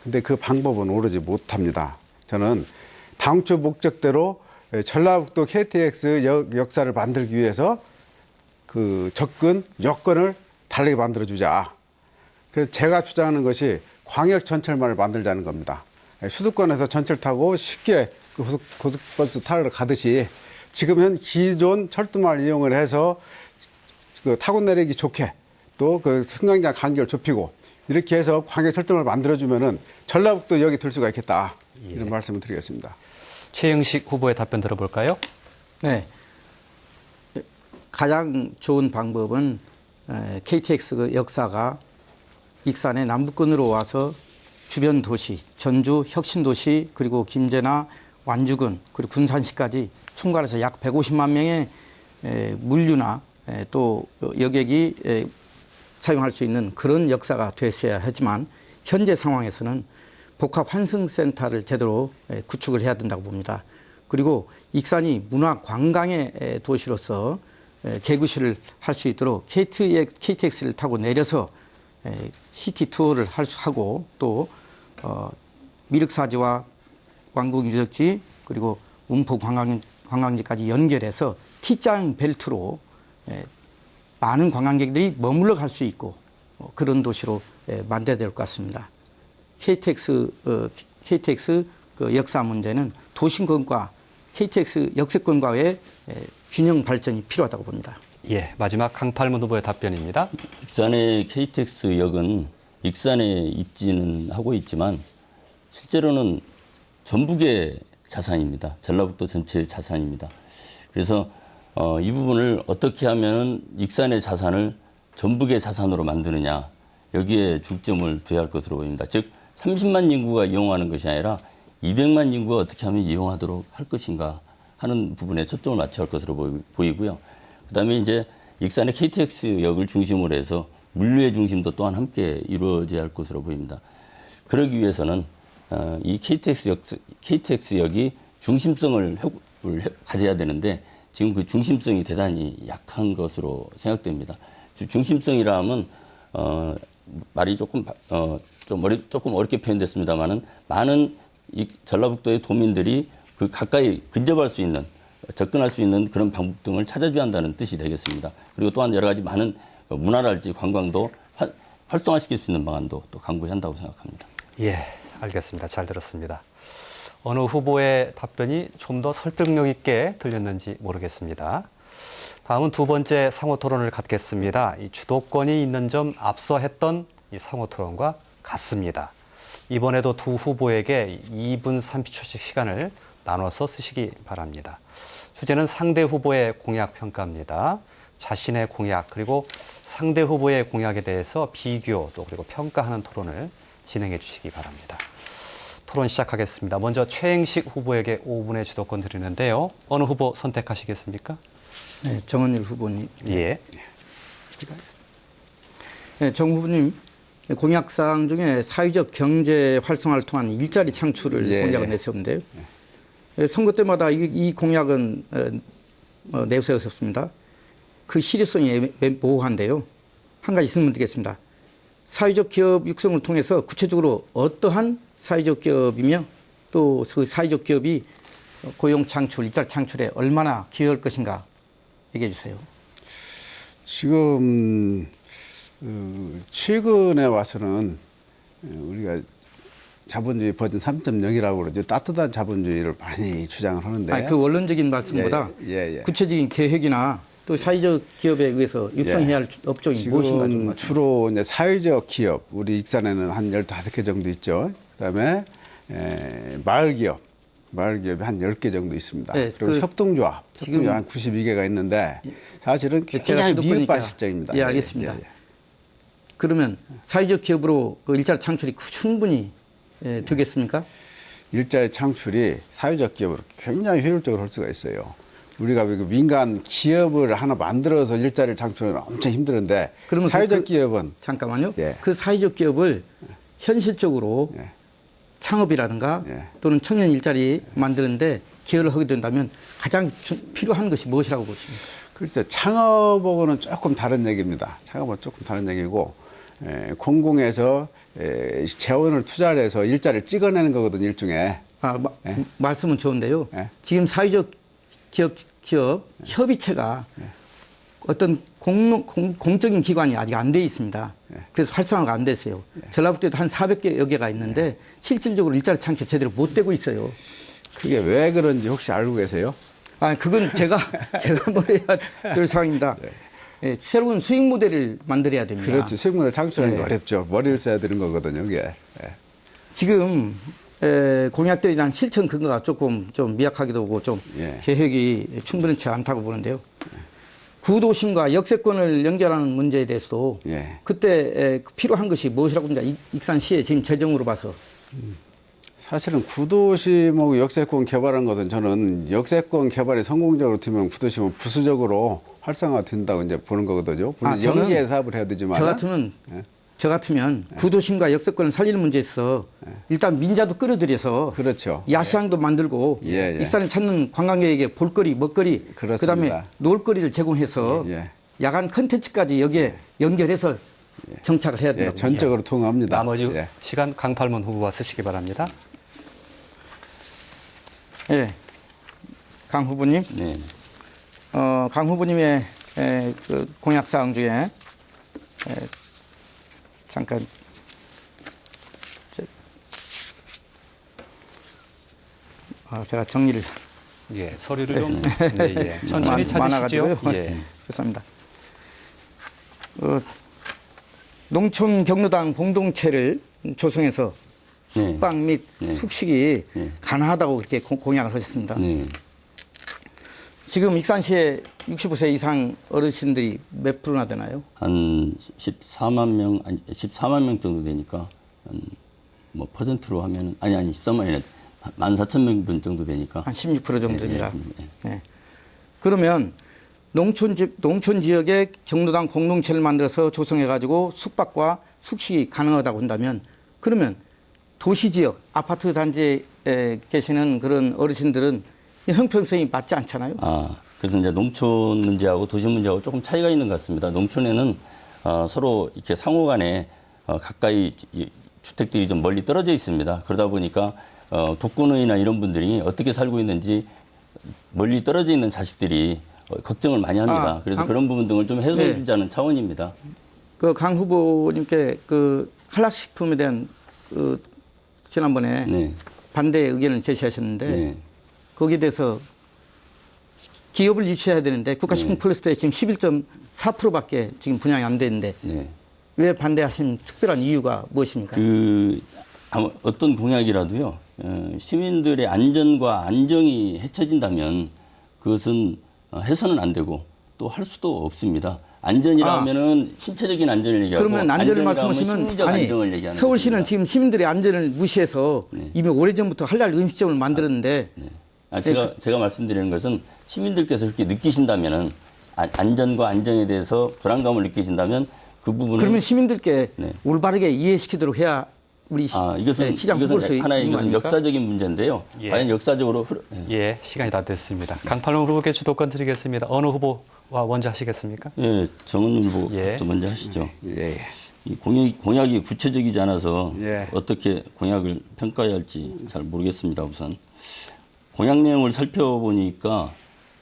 근데 그 방법은 오르지 못합니다. 저는 당초 목적대로 전라북도 KTX 역사를 만들기 위해서 그 접근 여건을 다르게 만들어주자. 그래서 제가 주장하는 것이 광역 전철만을 만들자는 겁니다. 수도권에서 전철 타고 쉽게 고속버스 타러 가듯이 지금은 기존 철도망을 이용을 해서 그 타고 내리기 좋게 또 그 승강장 간격을 좁히고 이렇게 해서 광역 철도망을 만들어주면은 전라북도 역이 들 수가 있겠다. 이런 말씀을 드리겠습니다.
최영식 후보의 답변 들어볼까요?
네. 가장 좋은 방법은 KTX 역사가 익산의 남부권으로 와서 주변 도시, 전주, 혁신도시, 그리고 김제나 완주군, 그리고 군산시까지 총괄해서 약 150만 명의 물류나 또 여객이 사용할 수 있는 그런 역사가 됐어야 하지만 현재 상황에서는 복합 환승센터를 제대로 구축을 해야 된다고 봅니다. 그리고 익산이 문화 관광의 도시로서 재구시를 할 수 있도록 KTX를 타고 내려서 시티 투어를 하고 또 미륵사지와 왕궁 유적지 그리고 운포 관광지까지 연결해서 T자 벨트로 많은 관광객들이 머물러 갈 수 있고 그런 도시로 만들어야 될 것 같습니다. KTX 그 역사 문제는 도심권과 KTX 역세권과의 균형 발전이 필요하다고 봅니다.
예, 마지막 강팔문 후보의 답변입니다.
익산의 KTX역은 익산에 입지는 하고 있지만 실제로는 전북의 자산입니다. 전라북도 전체의 자산입니다. 그래서 이 부분을 어떻게 하면 익산의 자산을 전북의 자산으로 만드느냐, 여기에 중점을 둬야 할 것으로 보입니다. 즉 30만 인구가 이용하는 것이 아니라 200만 인구가 어떻게 하면 이용하도록 할 것인가 하는 부분에 초점을 맞춰야 할 것으로 보이고요. 그다음에 이제 익산의 KTX역을 중심으로 해서 물류의 중심도 또한 함께 이루어져야 할 것으로 보입니다. 그러기 위해서는 이 KTX역이 중심성을 가져야 되는데 지금 그 중심성이 대단히 약한 것으로 생각됩니다. 중심성이라 하면 말이 조금 어렵게 표현됐습니다만은 많은 이 전라북도의 도민들이 그 가까이 근접할 수 있는, 접근할 수 있는 그런 방법 등을 찾아줘야 한다는 뜻이 되겠습니다. 그리고 또한 여러 가지 많은 문화랄지 관광도 활성화시킬 수 있는 방안도 또 강구해야 한다고 생각합니다.
예, 알겠습니다. 잘 들었습니다. 어느 후보의 답변이 좀 더 설득력 있게 들렸는지 모르겠습니다. 다음은 두 번째 상호 토론을 갖겠습니다. 이 주도권이 있는 점 앞서 했던 이 상호 토론과 같습니다. 이번에도 두 후보에게 2분 30초씩 시간을 나눠서 쓰시기 바랍니다. 주제는 상대 후보의 공약 평가입니다. 자신의 공약 그리고 상대 후보의 공약에 대해서 비교 또 그리고 평가하는 토론을 진행해 주시기 바랍니다. 토론 시작하겠습니다. 먼저 최행식 후보에게 5분의 주도권 드리는데요. 어느 후보 선택하시겠습니까?
네, 정은일 후보님.
예.
네, 정 후보님 공약사항 중에 사회적 경제 활성화를 통한 일자리 창출을
예.
공약을 내세웠는데요. 선거 때마다 이 공약은 내세웠습니다. 그 실효성이 모호한데요. 한 가지 질문 드리겠습니다. 사회적 기업 육성을 통해서 구체적으로 어떠한 사회적 기업이며 또 그 사회적 기업이 고용 창출, 일자리 창출에 얼마나 기여할 것인가 얘기해 주세요.
지금 최근에 와서는 우리가 자본주의 버전 3.0이라고 그러죠. 따뜻한 자본주의를 많이 주장을 하는데.
아니, 그 원론적인 말씀보다
예.
구체적인 계획이나 또 사회적 기업에 의해서 육성해야 할 업종이 무엇인가 좀
지금
말씀.
주로 이제 사회적 기업, 우리 익산에는 한 15개 정도 있죠. 그다음에 마을 기업이 한 10개 정도 있습니다.
네,
그리고 협동조합
지금
한 92개가 있는데 사실은
제가
굉장히
주도권이니까.
미흡한 실정입니다.
예, 알겠습니다. 그러면 사회적 기업으로 그 일자리 창출이 충분히 되겠습니까?
일자리 창출이 사회적 기업으로 굉장히 효율적으로 할 수가 있어요. 우리가 그 민간 기업을 하나 만들어서 일자리를 창출하는 건 엄청 힘드는데
그러면
사회적 기업은
잠깐만요.
예.
그 사회적 기업을 현실적으로
예.
창업이라든가
예.
또는 청년 일자리 만드는데 기여를 하게 된다면 가장 필요한 것이 무엇이라고 보십니까?
글쎄 창업하고는 조금 다른 얘기입니다. 창업은 조금 다른 얘기고 공공에서 재원을 투자를 해서 일자리를 찍어내는 거거든요. 일종의. 예.
말씀은 좋은데요.
예.
지금 사회적 기업 협의체가 어떤 공적인 기관이 아직 안 돼 있습니다. 그래서 활성화가 안 됐어요. 전라북도에도 한 400개 개가 있는데 실질적으로 일자리 창출 제대로 못 되고 있어요.
그게 왜 그런지 혹시 알고 계세요?
그건 제가 뭐해야 될 상황입니다. 예, 새로운 수익 모델을 만들어야 됩니다.
그렇죠. 수익 모델 창출하는 게
예.
어렵죠. 머리를 써야 되는 거거든요. 그게. 예.
지금 공약들에 대한 실천 근거가 조금 좀 미약하기도 하고 좀
예.
계획이 충분치 않다고 보는데요. 구도심과 역세권을 연결하는 문제에 대해서도
예.
그때 필요한 것이 무엇이라고 봅니다. 익산시의 지금 재정으로 봐서.
사실은 구도심하고 역세권 개발한 것은 저는 역세권 개발이 성공적으로 되면 구도심은 부수적으로 활성화가 된다고 이제 보는 거거든요. 물론
저는
연계해 사업을 해야 되지만.
저 같으면 구도심과 역세권을 살리는 문제에서 일단 민자도 끌어들여서
그렇죠.
야시장도 만들고
예.
익산을 찾는 관광객에게 볼거리, 먹거리,
그렇습니다.
그다음에 놀거리를 제공해서
예.
야간 컨텐츠까지 여기에 연결해서 정착을 해야
예,
된다고
전적으로 통합니다.
나머지
예.
시간 강팔문 후보와 쓰시기 바랍니다.
예. 강 후보님,
네.
강 후보님의 그 공약사항 중에 잠깐 제가 정리를
예, 서류를 좀 네, 예. 천천히 찾으시죠.
많아가지고요.
예.
죄송합니다. 농촌 경로당 공동체를 조성해서
네.
숙박 및
네.
숙식이
네.
가능하다고 그렇게 공약을 하셨습니다.
네.
지금 익산시에 65세 이상 어르신들이 몇 프로나 되나요?
한 14만 명, 아니 14만 명 정도 되니까 뭐 퍼센트로 하면은 아니 14만이나 14,000명 정도 되니까
한 16% 정도 됩니다.
예.
네. 그러면 농촌 지역에 경로당 공동체를 만들어서 조성해가지고 숙박과 숙식이 가능하다고 한다면 그러면 도시 지역 아파트 단지에 계시는 그런 어르신들은 이 형평성이 맞지 않잖아요.
그래서 이제 농촌 문제하고 도시 문제하고 조금 차이가 있는 것 같습니다. 농촌에는 서로 이렇게 상호간에 가까이 주택들이 좀 멀리 떨어져 있습니다. 그러다 보니까 독거노인이나 이런 분들이 어떻게 살고 있는지 멀리 떨어져 있는 자식들이 걱정을 많이 합니다. 그래서 그런 부분 등을 좀 해소해 주자는 차원입니다.
그 강 후보님께 그 한락식품에 대한 그 지난번에
네.
반대 의견을 제시하셨는데
네.
거기에 대해서 기업을 유치해야 되는데 국가식품 클러스터에 지금 11.4%밖에 지금 분양이 안 되는데
네.
왜 반대하신 특별한 이유가 무엇입니까?
아마 어떤 공약이라도요, 시민들의 안전과 안정이 해쳐진다면 그것은 해서는 안 되고 또 할 수도 없습니다. 안전이라 하면은 신체적인 안전을 얘기하고
그러면 안전을
안정이라 하면
말씀하시면
심리적
아니
안정을 얘기하는
서울시는
겁니다.
지금 시민들의 안전을 무시해서 이미 오래전부터 한랄 음식점을 만들었는데
제가 말씀드리는 것은 시민들께서 그렇게 느끼신다면은 안전과 안정에 대해서 불안감을 느끼신다면 그 부분은
그러면 시민들께
네.
올바르게 이해시키도록 해야 우리 시장 후보로서
하나의
있는 거 아닙니까?
역사적인 문제인데요.
예.
과연 역사적으로
예, 시간이 다 됐습니다. 강팔론 후보께 주도권 드리겠습니다. 어느 후보와 먼저 하시겠습니까?
예, 정은율 후보
예.
먼저 하시죠.
예.
이 공약이 구체적이지 않아서
예.
어떻게 공약을 평가해야 할지 잘 모르겠습니다. 우선 공약 내용을 살펴보니까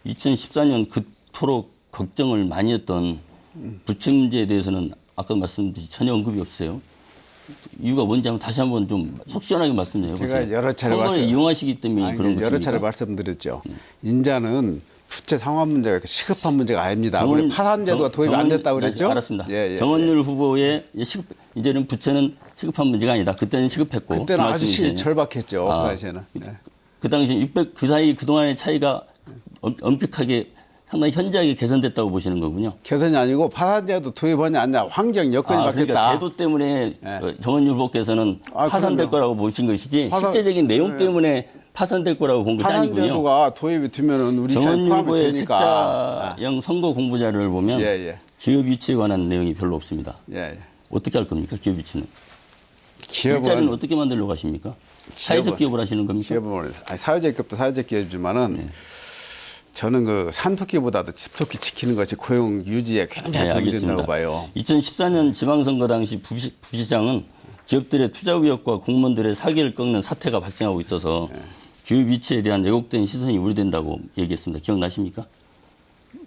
2014년 그토록 걱정을 많이 했던 부채 문제에 대해서는 아까 말씀드린 전혀 언급이 없어요. 이유가 뭔지 한번 다시 한번 좀 속 시원하게 말씀해 보세요.
제가 여러 차례
선거에 이용하시기 때문에 그런
여러 차례
것입니까?
말씀드렸죠. 인자는 부채 상환 문제가 이렇게 시급한 문제가 아닙니다. 우리 파산제도가 도입이 안 됐다고 그랬죠?
알았습니다.
예, 예,
정원율 후보의 이제는 부채는 시급한 문제가 아니다. 그때는 시급했고.
그때는
그
아주
말씀이시네요.
절박했죠. 그 당시에는. 예.
그 당시 600, 그 사이 그동안의 차이가 엄격하게 상당히 현저하게 개선됐다고 보시는 거군요.
개선이 아니고 파산제도 도입하냐 안 하냐 환경 여건이 바뀌었다.
그러니까 제도 때문에 정원율 후보께서는 파산될
그럼요.
거라고 보신 것이지
파산-
실제적인 내용 때문에 파산될 거라고 본 것이 아니군요.
파산제도가 도입이 되면은 우리 시장에
정원율
포함이
후보의
되니까.
책자형 선거 공부 자료를 보면
예, 예.
기업 유치에 관한 내용이 별로 없습니다.
예, 예.
어떻게 할 겁니까? 기업 유치는. 일자리는
기업은
어떻게 만들려고 하십니까? 사회적 기업을 하시는 겁니까?
기업은 사회적 기업도 사회적 기업이지만은 저는 그 산토끼보다도 집토끼 지키는 것이 고용 유지에 굉장히 도움이 된다고 봐요.
2014년 지방선거 당시 부시장은 기업들의 투자 의욕과 공무원들의 사기를 꺾는 사태가 발생하고 있어서 기업 유치에 대한 왜곡된 시선이 우려된다고 얘기했습니다. 기억나십니까?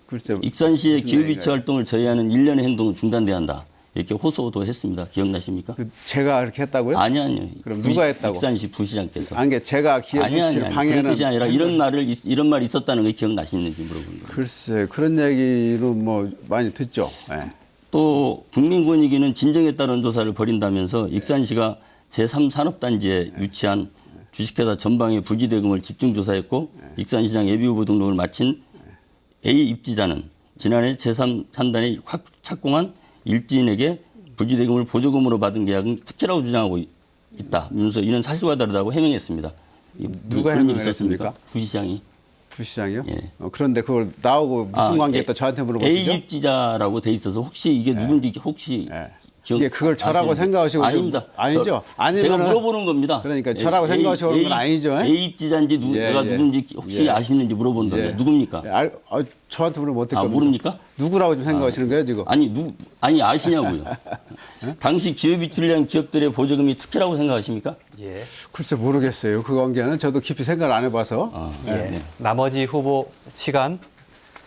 글쎄,
익산시의
무슨
기업
얘기가-
유치 활동을 저해하는 일련의 행동은 중단돼야 한다. 이렇게 호소도 했습니다. 기억나십니까?
제가 그렇게 했다고요?
아니요.
그럼 누가 했다고?
익산시 부시장께서.
아니, 제가 기업 유치를
그런
방해하는
뜻이 아니라 이런 말이 있었다는 거 기억나시는지 물어보는 거예요.
글쎄 그런 얘기로 뭐 많이 듣죠. 예.
또 국민권익위는 진정에 따른 조사를 벌인다면서 익산시가 제3산업단지에 유치한 주식회사 전방의 부지대금을 집중조사했고 익산시장 예비후보 등록을 마친 A 입지자는 지난해 제3산단이 착공한 일지인에게 부지대금을 보조금으로 받은 계약은 특혜라고 주장하고 있다면서 이는 사실과 다르다고 해명했습니다.
누가
그런 일이
해명했습니까?
있었습니까? 부시장이.
부시장이요?
예.
그런데 그걸 나오고 무슨 관계있다 저한테 물어보시죠?
A 입지자라고 돼 있어서 혹시 이게 누군지 혹시
예.
기억
이게 그걸 저라고
아시는지?
생각하시고 좀-
아닙니다.
아니죠? 아니면은-
제가 물어보는 겁니다.
그러니까 저라고 생각하시고 그런 건 아니죠?
A 입지자인지 내가
예.
누군지 혹시
예.
아시는지 물어보는 겁니다.
예.
누굽니까?
예, 저한테 물으면 어떨 겁니까?
모릅니까?
누구라고 좀 생각하시는 거예요 지금?
아니 아시냐고요. 당시 기업 유치를 위한 기업들의 보조금이 특혜라고 생각하십니까?
예.
글쎄 모르겠어요. 그 관계는 저도 깊이 생각을 안 해봐서.
예.
네.
나머지 후보 시간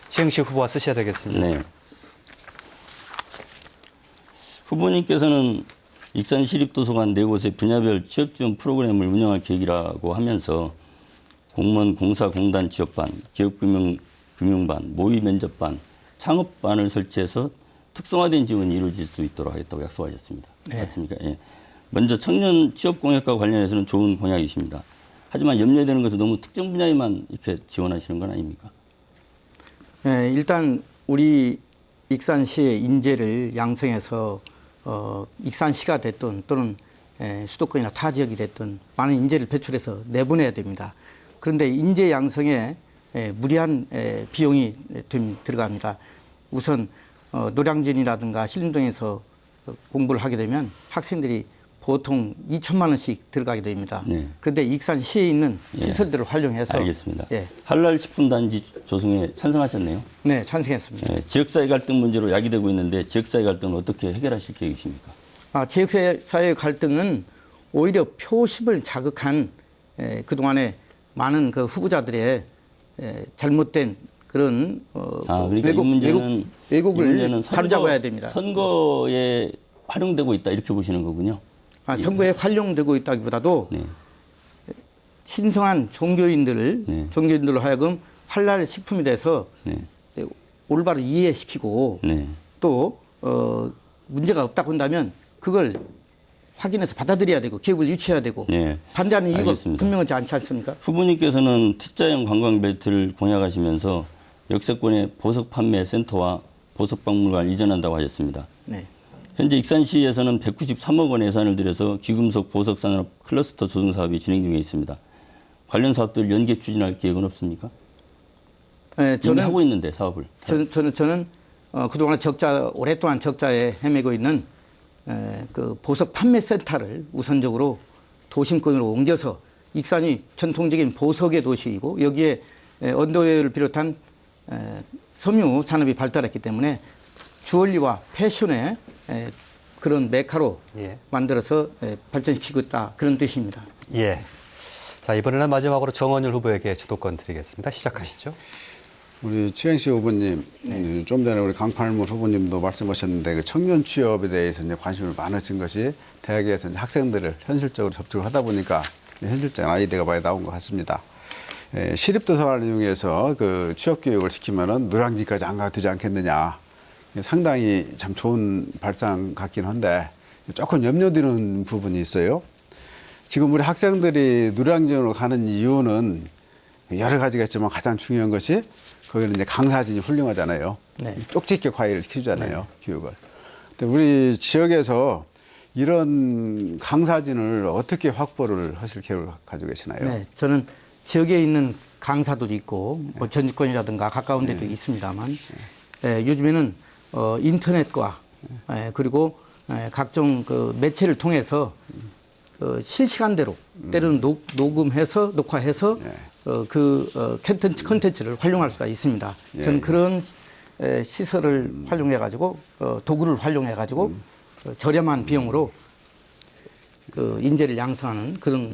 최영식 후보가 쓰셔야 되겠습니다.
네. 후보님께서는 익산시립도서관 4곳의 분야별 취업지원 프로그램을 운영할 계획이라고 하면서 공무원 공사공단 지역반, 기업금융반, 모의면접반, 창업반을 설치해서 특성화된 지원이 이루어질 수 있도록 하겠다고 약속하셨습니다.
네.
맞습니까? 예. 먼저 청년 취업 공약과 관련해서는 좋은 공약이십니다. 하지만 염려되는 것은 너무 특정 분야에만 이렇게 지원하시는 건 아닙니까?
예, 일단 우리 익산시의 인재를 양성해서 익산시가 됐든 또는 수도권이나 타 지역이 됐든 많은 인재를 배출해서 내보내야 됩니다. 그런데 인재 양성에 무리한 비용이 들어갑니다. 우선 노량진이라든가 신림동에서 공부를 하게 되면 학생들이 보통 2천만 원씩 들어가게 됩니다.
네.
그런데 익산시에 있는 시설들을 활용해서
알겠습니다.
예.
한랄 식품단지 조성에 찬성하셨네요.
네, 찬성했습니다.
예, 지역사회 갈등 문제로 야기되고 있는데 지역사회 갈등은 어떻게 해결하실 계획이십니까?
지역사회 갈등은 오히려 표심을 자극한 그동안에 많은 그 후보자들의 잘못된 그런
그러니까 이 문제는
왜곡을 바로잡아야 됩니다.
선거에 활용되고 있다 이렇게 보시는 거군요.
선거에 활용되고 있다기보다도
네.
신성한 종교인들을
네.
종교인들로 하여금 활랄 식품에 대해서
네.
올바로 이해시키고
네.
또 문제가 없다고 한다면 그걸 확인해서 받아들여야 되고 기업을 유치해야 되고
네.
반대하는 이유가
알겠습니다.
분명하지 않지 않습니까?
후보님께서는 T자형 관광벨트를 공약하시면서 역세권의 보석 판매 센터와 보석 박물관을 이전한다고 하셨습니다.
네.
현재 익산시에서는 193억 원의 예산을 들여서 귀금속 보석 산업 클러스터 조성 사업이 진행 중에 있습니다. 관련 사업들 연계 추진할 계획은 없습니까?
네,
이미 하고 있는데 사업을.
저는 그동안 오랫동안 적자에 헤매고 있는 그 보석 판매 센터를 우선적으로 도심권으로 옮겨서 익산이 전통적인 보석의 도시이고 여기에 언더웨어를 비롯한 섬유 산업이 발달했기 때문에 주얼리와 패션의 그런 메카로
예.
만들어서 발전시키고 있다 그런 뜻입니다.
예. 자, 이번에는 마지막으로 정원율 후보에게 주도권 드리겠습니다. 시작하시죠.
우리 최영씨 후보님, 좀 전에 우리 강팔문 후보님도 말씀하셨는데 그 청년 취업에 대해서 이제 관심을 많으신 것이 대학에서 이제 학생들을 현실적으로 접촉을 하다 보니까 현실적인 아이디어가 많이 나온 것 같습니다. 시립도서관을 이용해서 그 취업 교육을 시키면은 노량진까지 안 가도 되지 않겠느냐. 상당히 참 좋은 발상 같긴 한데 조금 염려되는 부분이 있어요. 지금 우리 학생들이 노량진으로 가는 이유는 여러 가지가 있지만 가장 중요한 것이 거기는 이제 강사진이 훌륭하잖아요.
네.
쪽지 있게 과외를 시켜주잖아요. 교육을. 근데 우리 지역에서 이런 강사진을 어떻게 확보를 하실 계획을 가지고 계시나요?
네, 저는 지역에 있는 강사도 있고 뭐 전주권이라든가 가까운 데도 있습니다만 요즘에는 인터넷과 그리고 각종 그 매체를 통해서 실시간대로 때로는 녹음해서 녹화해서 콘텐츠를 활용할 수가 있습니다. 저는 그런 시설을 활용해 가지고 도구를 활용해 가지고 저렴한 비용으로 그 인재를 양성하는 그런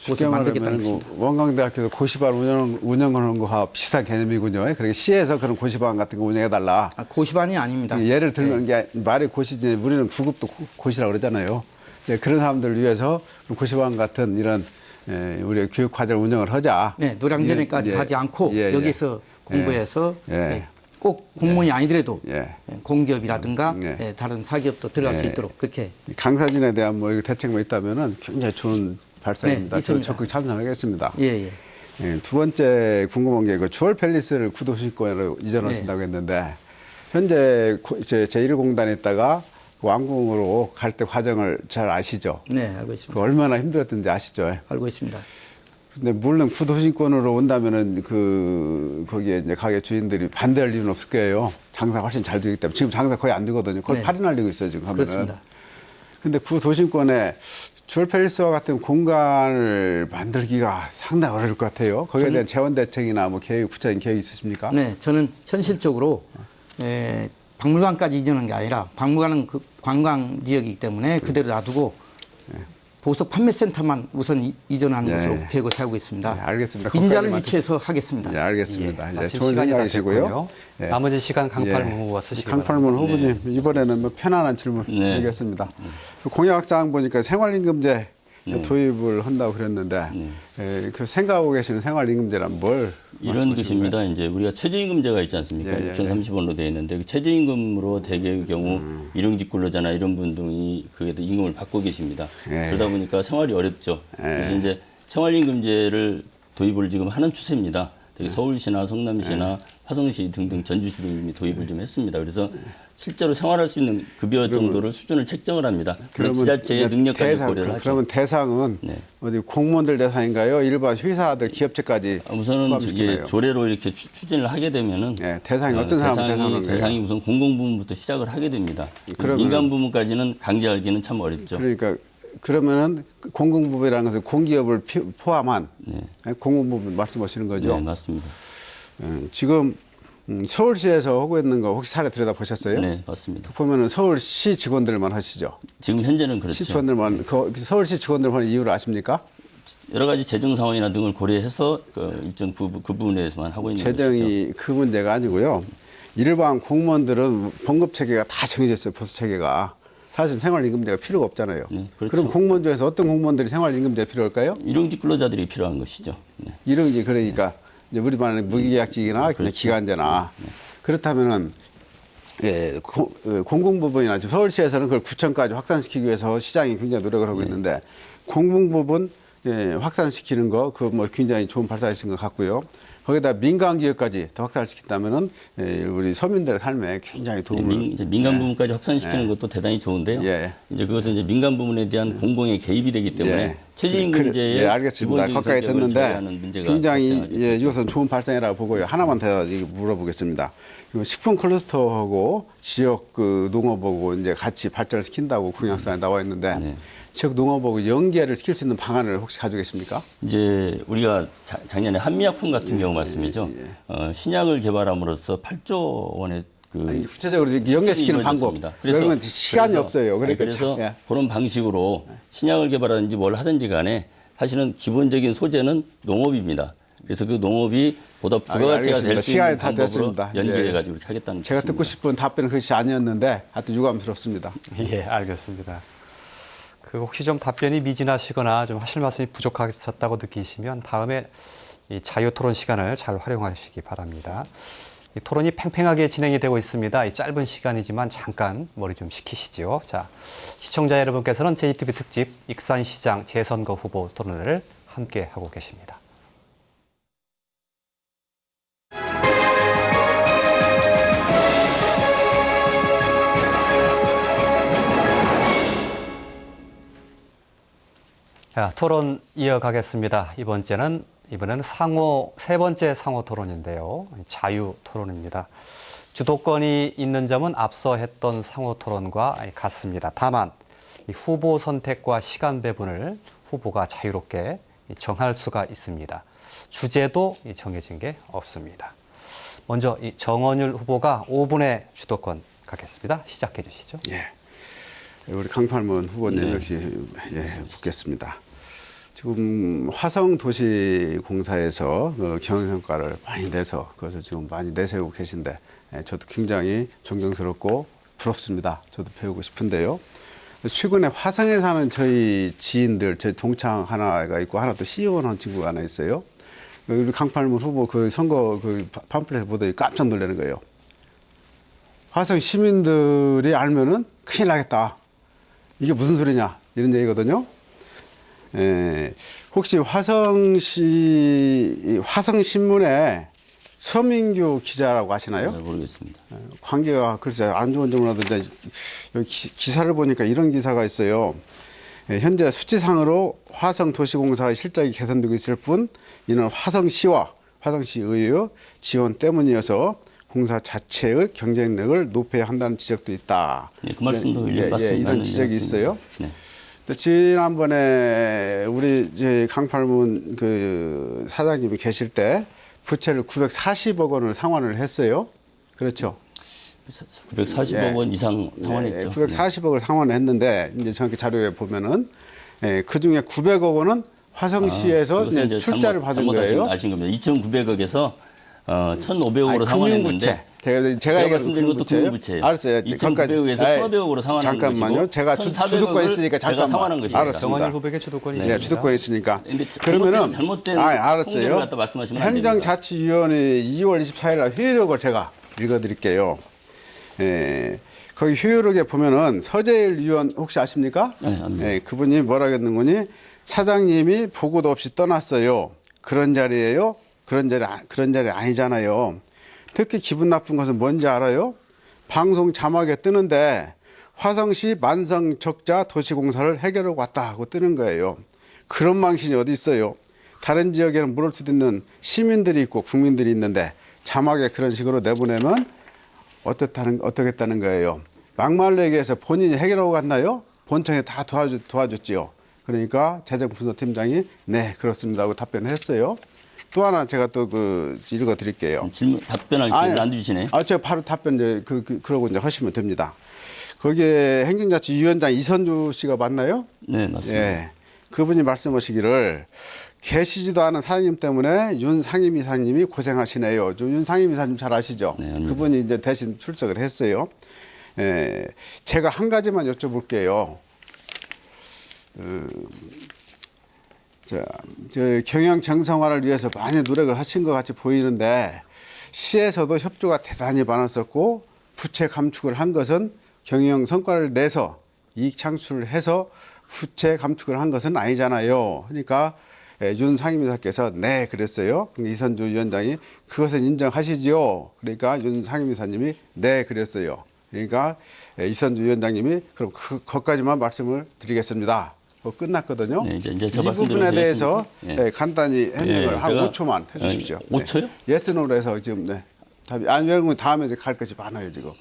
곳을 만들겠다는 것입니다.
원광대학교도 고시반 운영하는 거와 비슷한 개념이군요. 그러니까 시에서 그런 고시반 같은 거 운영해달라.
고시반이 아닙니다.
예를 들면 이게 말이 고시지 우리는 구급도 고시라고 그러잖아요. 그런 사람들을 위해서 고시반 같은 이런 우리가 교육 과제를 운영을 하자.
네, 노량진에까지 가지 않고 여기서 공부해서 꼭 공무원이 아니더라도 공기업이라든가 다른 사기업도 들어갈 수 있도록 그렇게.
강사진에 대한 뭐 대책만 있다면은 굉장히 좋은 발상입니다.
네,
저는 적극 찬성하겠습니다.
예.
두 번째 궁금한 게 그 주얼 팰리스를 구도시권으로 이전하신다고 했는데 현재 제1공단에 있다가 왕궁으로 갈 때 과정을 잘 아시죠?
네, 알고 있습니다.
그 얼마나 힘들었던지 아시죠?
알고 있습니다.
근데 물론 구도시권으로 온다면은 거기에 이제 가게 주인들이 반대할 이유는 없을 거예요. 장사가 훨씬 잘 되기 때문에 지금 장사 거의 안 되거든요. 거의
네.
팔이 날리고 있어요 지금 하면은.
그렇습니다.
근데 구도심권에 주얼 팰리스와 같은 공간을 만들기가 상당히 어려울 것 같아요. 거기에 대한 재원 대책이나 뭐 구체적인 계획이 있으십니까?
네, 저는 현실적으로 박물관까지 이전한 게 아니라 박물관은 그 관광 지역이기 때문에 그대로 놔두고 보석 판매센터만 우선 이전하는 것으로 계획을 세우고 있습니다.
네, 알겠습니다.
인자를 유치해서 하겠습니다.
네, 알겠습니다.
마침
좋은
시간이 다
생각이시고요.
됐고요. 나머지 시간 강팔문 후보가 쓰시기 바랍니다.
강팔문 후보님 이번에는 뭐 편안한 질문 드리겠습니다. 공약사항 보니까 생활임금제 도입을 한다고 그랬는데 그 생각하고 계시는 생활임금제란 뭘
이런
말씀하시는
것입니다. 이제 우리가 최저임금제가 있지 않습니까?
예, 예,
6,030원으로 되어 있는데 그 최저임금으로 대개의 경우 일용직 근로자나 이런 분들이 그게 임금을 받고 계십니다.
예.
그러다 보니까 생활이 어렵죠. 그래서 이제 생활임금제를 도입을 지금 하는 추세입니다. 되게 서울시나 성남시나 화성시 등등 전주시도 이미 도입을 좀 했습니다. 그래서 실제로 생활할 수 있는 급여 정도를 수준을 책정을 합니다. 그런 지자체의 능력까지 고려를 하죠.
그러면 대상은
네.
어디 공무원들 대상인가요? 일반 회사들, 기업체까지
우선은 이게
포함시키나요?
조례로 이렇게 추진을 하게 되면은
네, 대상이 어떤 사람 대상인 거예요?
대상이 우선 공공부문부터 시작을 하게 됩니다.
그러면은-
민간 부문까지는 강제하기는 참 어렵죠.
그러니까 그러면은 공공부문이라는 것은 공기업을 포함한
네,
공공부문 말씀하시는 거죠?
네 맞습니다.
지금 서울시에서 하고 있는 거 혹시 사례 들여다 보셨어요?
네 맞습니다.
보면은 서울시 직원들만 하시죠.
지금 현재는 그렇죠.
시 직원들만 서울시 직원들만 이유를 아십니까?
여러 가지 재정 상황이나 등을 고려해서 그 일정 그 부분에서만 하고 있는 것이죠.
재정이 그 문제가 아니고요. 일반 공무원들은 봉급 체계가 다 정해져 있어요. 보수 체계가. 사실 생활임금제가 필요가 없잖아요.
네, 그렇죠.
그럼 공무원 중에서 어떤 공무원들이 생활임금제 필요할까요?
일용직 근로자들이 필요한 것이죠. 네.
이런 그러니까 이제 우리 말하는 무기계약직이나 그냥
그렇죠.
기간제나 그렇다면은 공공부문이나 지금 서울시에서는 그걸 구청까지 확산시키기 위해서 시장이 굉장히 노력을 하고 있는데 공공부문 확산시키는 거 그 뭐 굉장히 좋은 발상이신 것 같고요. 거기다 민간 기업까지 더 확산을 시킨다면은 우리 서민들의 삶에 굉장히 도움을
이제 민간 부문까지 확산시키는 것도 대단히 좋은데요.
예.
이제 그것은 이제 민간 부문에 대한 공공의 개입이 되기 때문에
예.
최저임금제의
알겠습니다.
기본적인
거기까지
성격을
듣는데
저해하는 문제가
굉장히
발생하겠죠.
이것은 좋은 발상이라고 보고요. 하나만 더 물어보겠습니다. 식품 클러스터하고 지역 그 농업하고 이제 같이 발전을 시킨다고 공약사에 나와 있는데
네.
지역 농업하고 연계를 시킬 수 있는 방안을 혹시 가지고 계십니까?
이제 우리가 작년에 한미약품 같은 경우 말씀이죠. 신약을 개발함으로써 8조 원의 그
구체적으로 이제 연계시키는 방법.
이루어졌습니다.
그러면 시간이
그래서-
없어요. 그러니까
그래서
참, 예.
그런 방식으로 신약을 개발하든지 뭘 하든지 간에 사실은 기본적인 소재는 농업입니다. 그래서 그 농업이 보다 부가가치가
알겠습니다.
될 수 있는
시간이 다
방법으로
됐습니다.
연계해가지고 이렇게 하겠다는
제가
뜻입니다.
듣고 싶은 답변은 그것이 아니었는데 하여튼 유감스럽습니다.
예, 알겠습니다. 그 혹시 좀 답변이 미진하시거나 좀 하실 말씀이 부족하셨다고 느끼시면 다음에 이 자유 토론 시간을 잘 활용하시기 바랍니다. 이 토론이 팽팽하게 진행이 되고 있습니다. 이 짧은 시간이지만 잠깐 머리 좀 식히시죠. 자, 시청자 여러분께서는 JTB 특집 익산시장 재선거 후보 토론회를 함께 하고 계십니다. 자, 토론 이어가겠습니다. 이번에는 세 번째 상호 토론인데요. 자유 토론입니다. 주도권이 있는 점은 앞서 했던 상호 토론과 같습니다. 다만 이 후보 선택과 시간 배분을 후보가 자유롭게 정할 수가 있습니다. 주제도 정해진 게 없습니다. 먼저 이 정원율 후보가 5분의 주도권 갖겠습니다. 시작해 주시죠.
예. 우리 강팔문 후보님
네.
역시 묻겠습니다. 지금 화성도시공사에서 경영성과를 많이 내서 그것을 지금 많이 내세우고 계신데 저도 굉장히 존경스럽고 부럽습니다. 저도 배우고 싶은데요. 최근에 화성에 사는 저희 지인들, 저희 동창 하나가 있고 하나 또 CEO 하는 친구가 하나 있어요. 우리 강팔문 후보 그 선거 그 팜플렛 보더니 깜짝 놀라는 거예요. 화성 시민들이 알면은 큰일 나겠다. 이게 무슨 소리냐 이런 얘기거든요. 혹시 화성신문에 서민규 기자라고 아시나요?
네, 모르겠습니다.
관계가 글쎄 안 좋은 점을 하던데 여기 기사를 보니까 이런 기사가 있어요. 현재 수치상으로 화성도시공사의 실적이 개선되고 있을 뿐 이는 화성시와 화성시의회 지원 때문이어서 공사 자체의 경쟁력을 높여야 한다는 지적도 있다.
네, 그 말씀도 맞습니다.
이런 지적이 있어요.
네.
지난번에 우리 이제 강팔문 그 사장님이 계실 때 부채를 940억 원을 상환을 했어요. 그렇죠.
940억 원 이상 상환했죠.
940억을 상환을 했는데 이제 정확히 자료에 보면은 그 중에 900억 원은 화성시에서 이제 출자를 받은 거예요.
아신 겁니다. 2,900억에서 1,500억으로 상환했는데 제가 말씀드린 것도
금융부채예요?
금융부채예요.
알았어요.
2,900억에서 1,500억으로 상환하는
잠깐만요.
것이고
제가 주도권이 있으니까
제가
잠깐만.
상환한 것입니다.
알았습니다.
정원일 후보에게 주도권이
네,
있습니다.
주도권이 있으니까.
근데
그러면은
잘못된 통계를
알았어요.
갖다 말씀하시면 안 됩니다.
행정자치위원회 2월 24일 날 회의록을 제가 읽어드릴게요. 거기 회의록에 보면은 서재일 위원 혹시 아십니까?
네, 압니다.
그분이 뭐라고 했는거니 사장님이 보고도 없이 떠났어요. 그런 자리예요? 그런 자리 아니잖아요. 특히 기분 나쁜 것은 뭔지 알아요? 방송 자막에 뜨는데 화성시 만성 적자 도시공사를 해결하고 왔다 하고 뜨는 거예요. 그런 망신이 어디 있어요? 다른 지역에는 모를 수도 있는 시민들이 있고 국민들이 있는데 자막에 그런 식으로 내보내면 어떻겠다는 거예요. 막말로 얘기해서 본인이 해결하고 갔나요? 본청에 다 도와줬지요. 그러니까 재정분석팀장이 네 그렇습니다 하고 답변을 했어요. 또 하나 제가 또 읽어드릴게요.
질문 답변할 기회를 안 주시네.
제가 바로 답변 이제 그러고 이제 하시면 됩니다. 거기에 행정자치위원장 이선주 씨가 맞나요?
네, 맞습니다.
예. 그분이 말씀하시기를 계시지도 않은 사장님 때문에 윤 상임이사님이 고생하시네요. 윤 상임이사님 잘 아시죠?
네, 압니다.
그분이 이제 대신 출석을 했어요. 제가 한 가지만 여쭤볼게요. 저 경영 정상화를 위해서 많이 노력을 하신 것 같이 보이는데 시에서도 협조가 대단히 많았었고 부채 감축을 한 것은 경영 성과를 내서 이익 창출을 해서 부채 감축을 한 것은 아니잖아요. 그러니까 윤 상임이사께서 네 그랬어요. 이선주 위원장이 그것은 인정하시지요. 그러니까 윤 상임이사님이 네 그랬어요. 그러니까 이선주 위원장님이 그럼 그것까지만 말씀을 드리겠습니다. 끝났거든요.
네, 이제
이
저
부분에 대해서
예.
간단히 해명을 한
제가
5초만 해주십시오.
5초요?
예스노로 해서 지금 답이 안 외우면 다음에 이제 갈 것이 많아요 지금.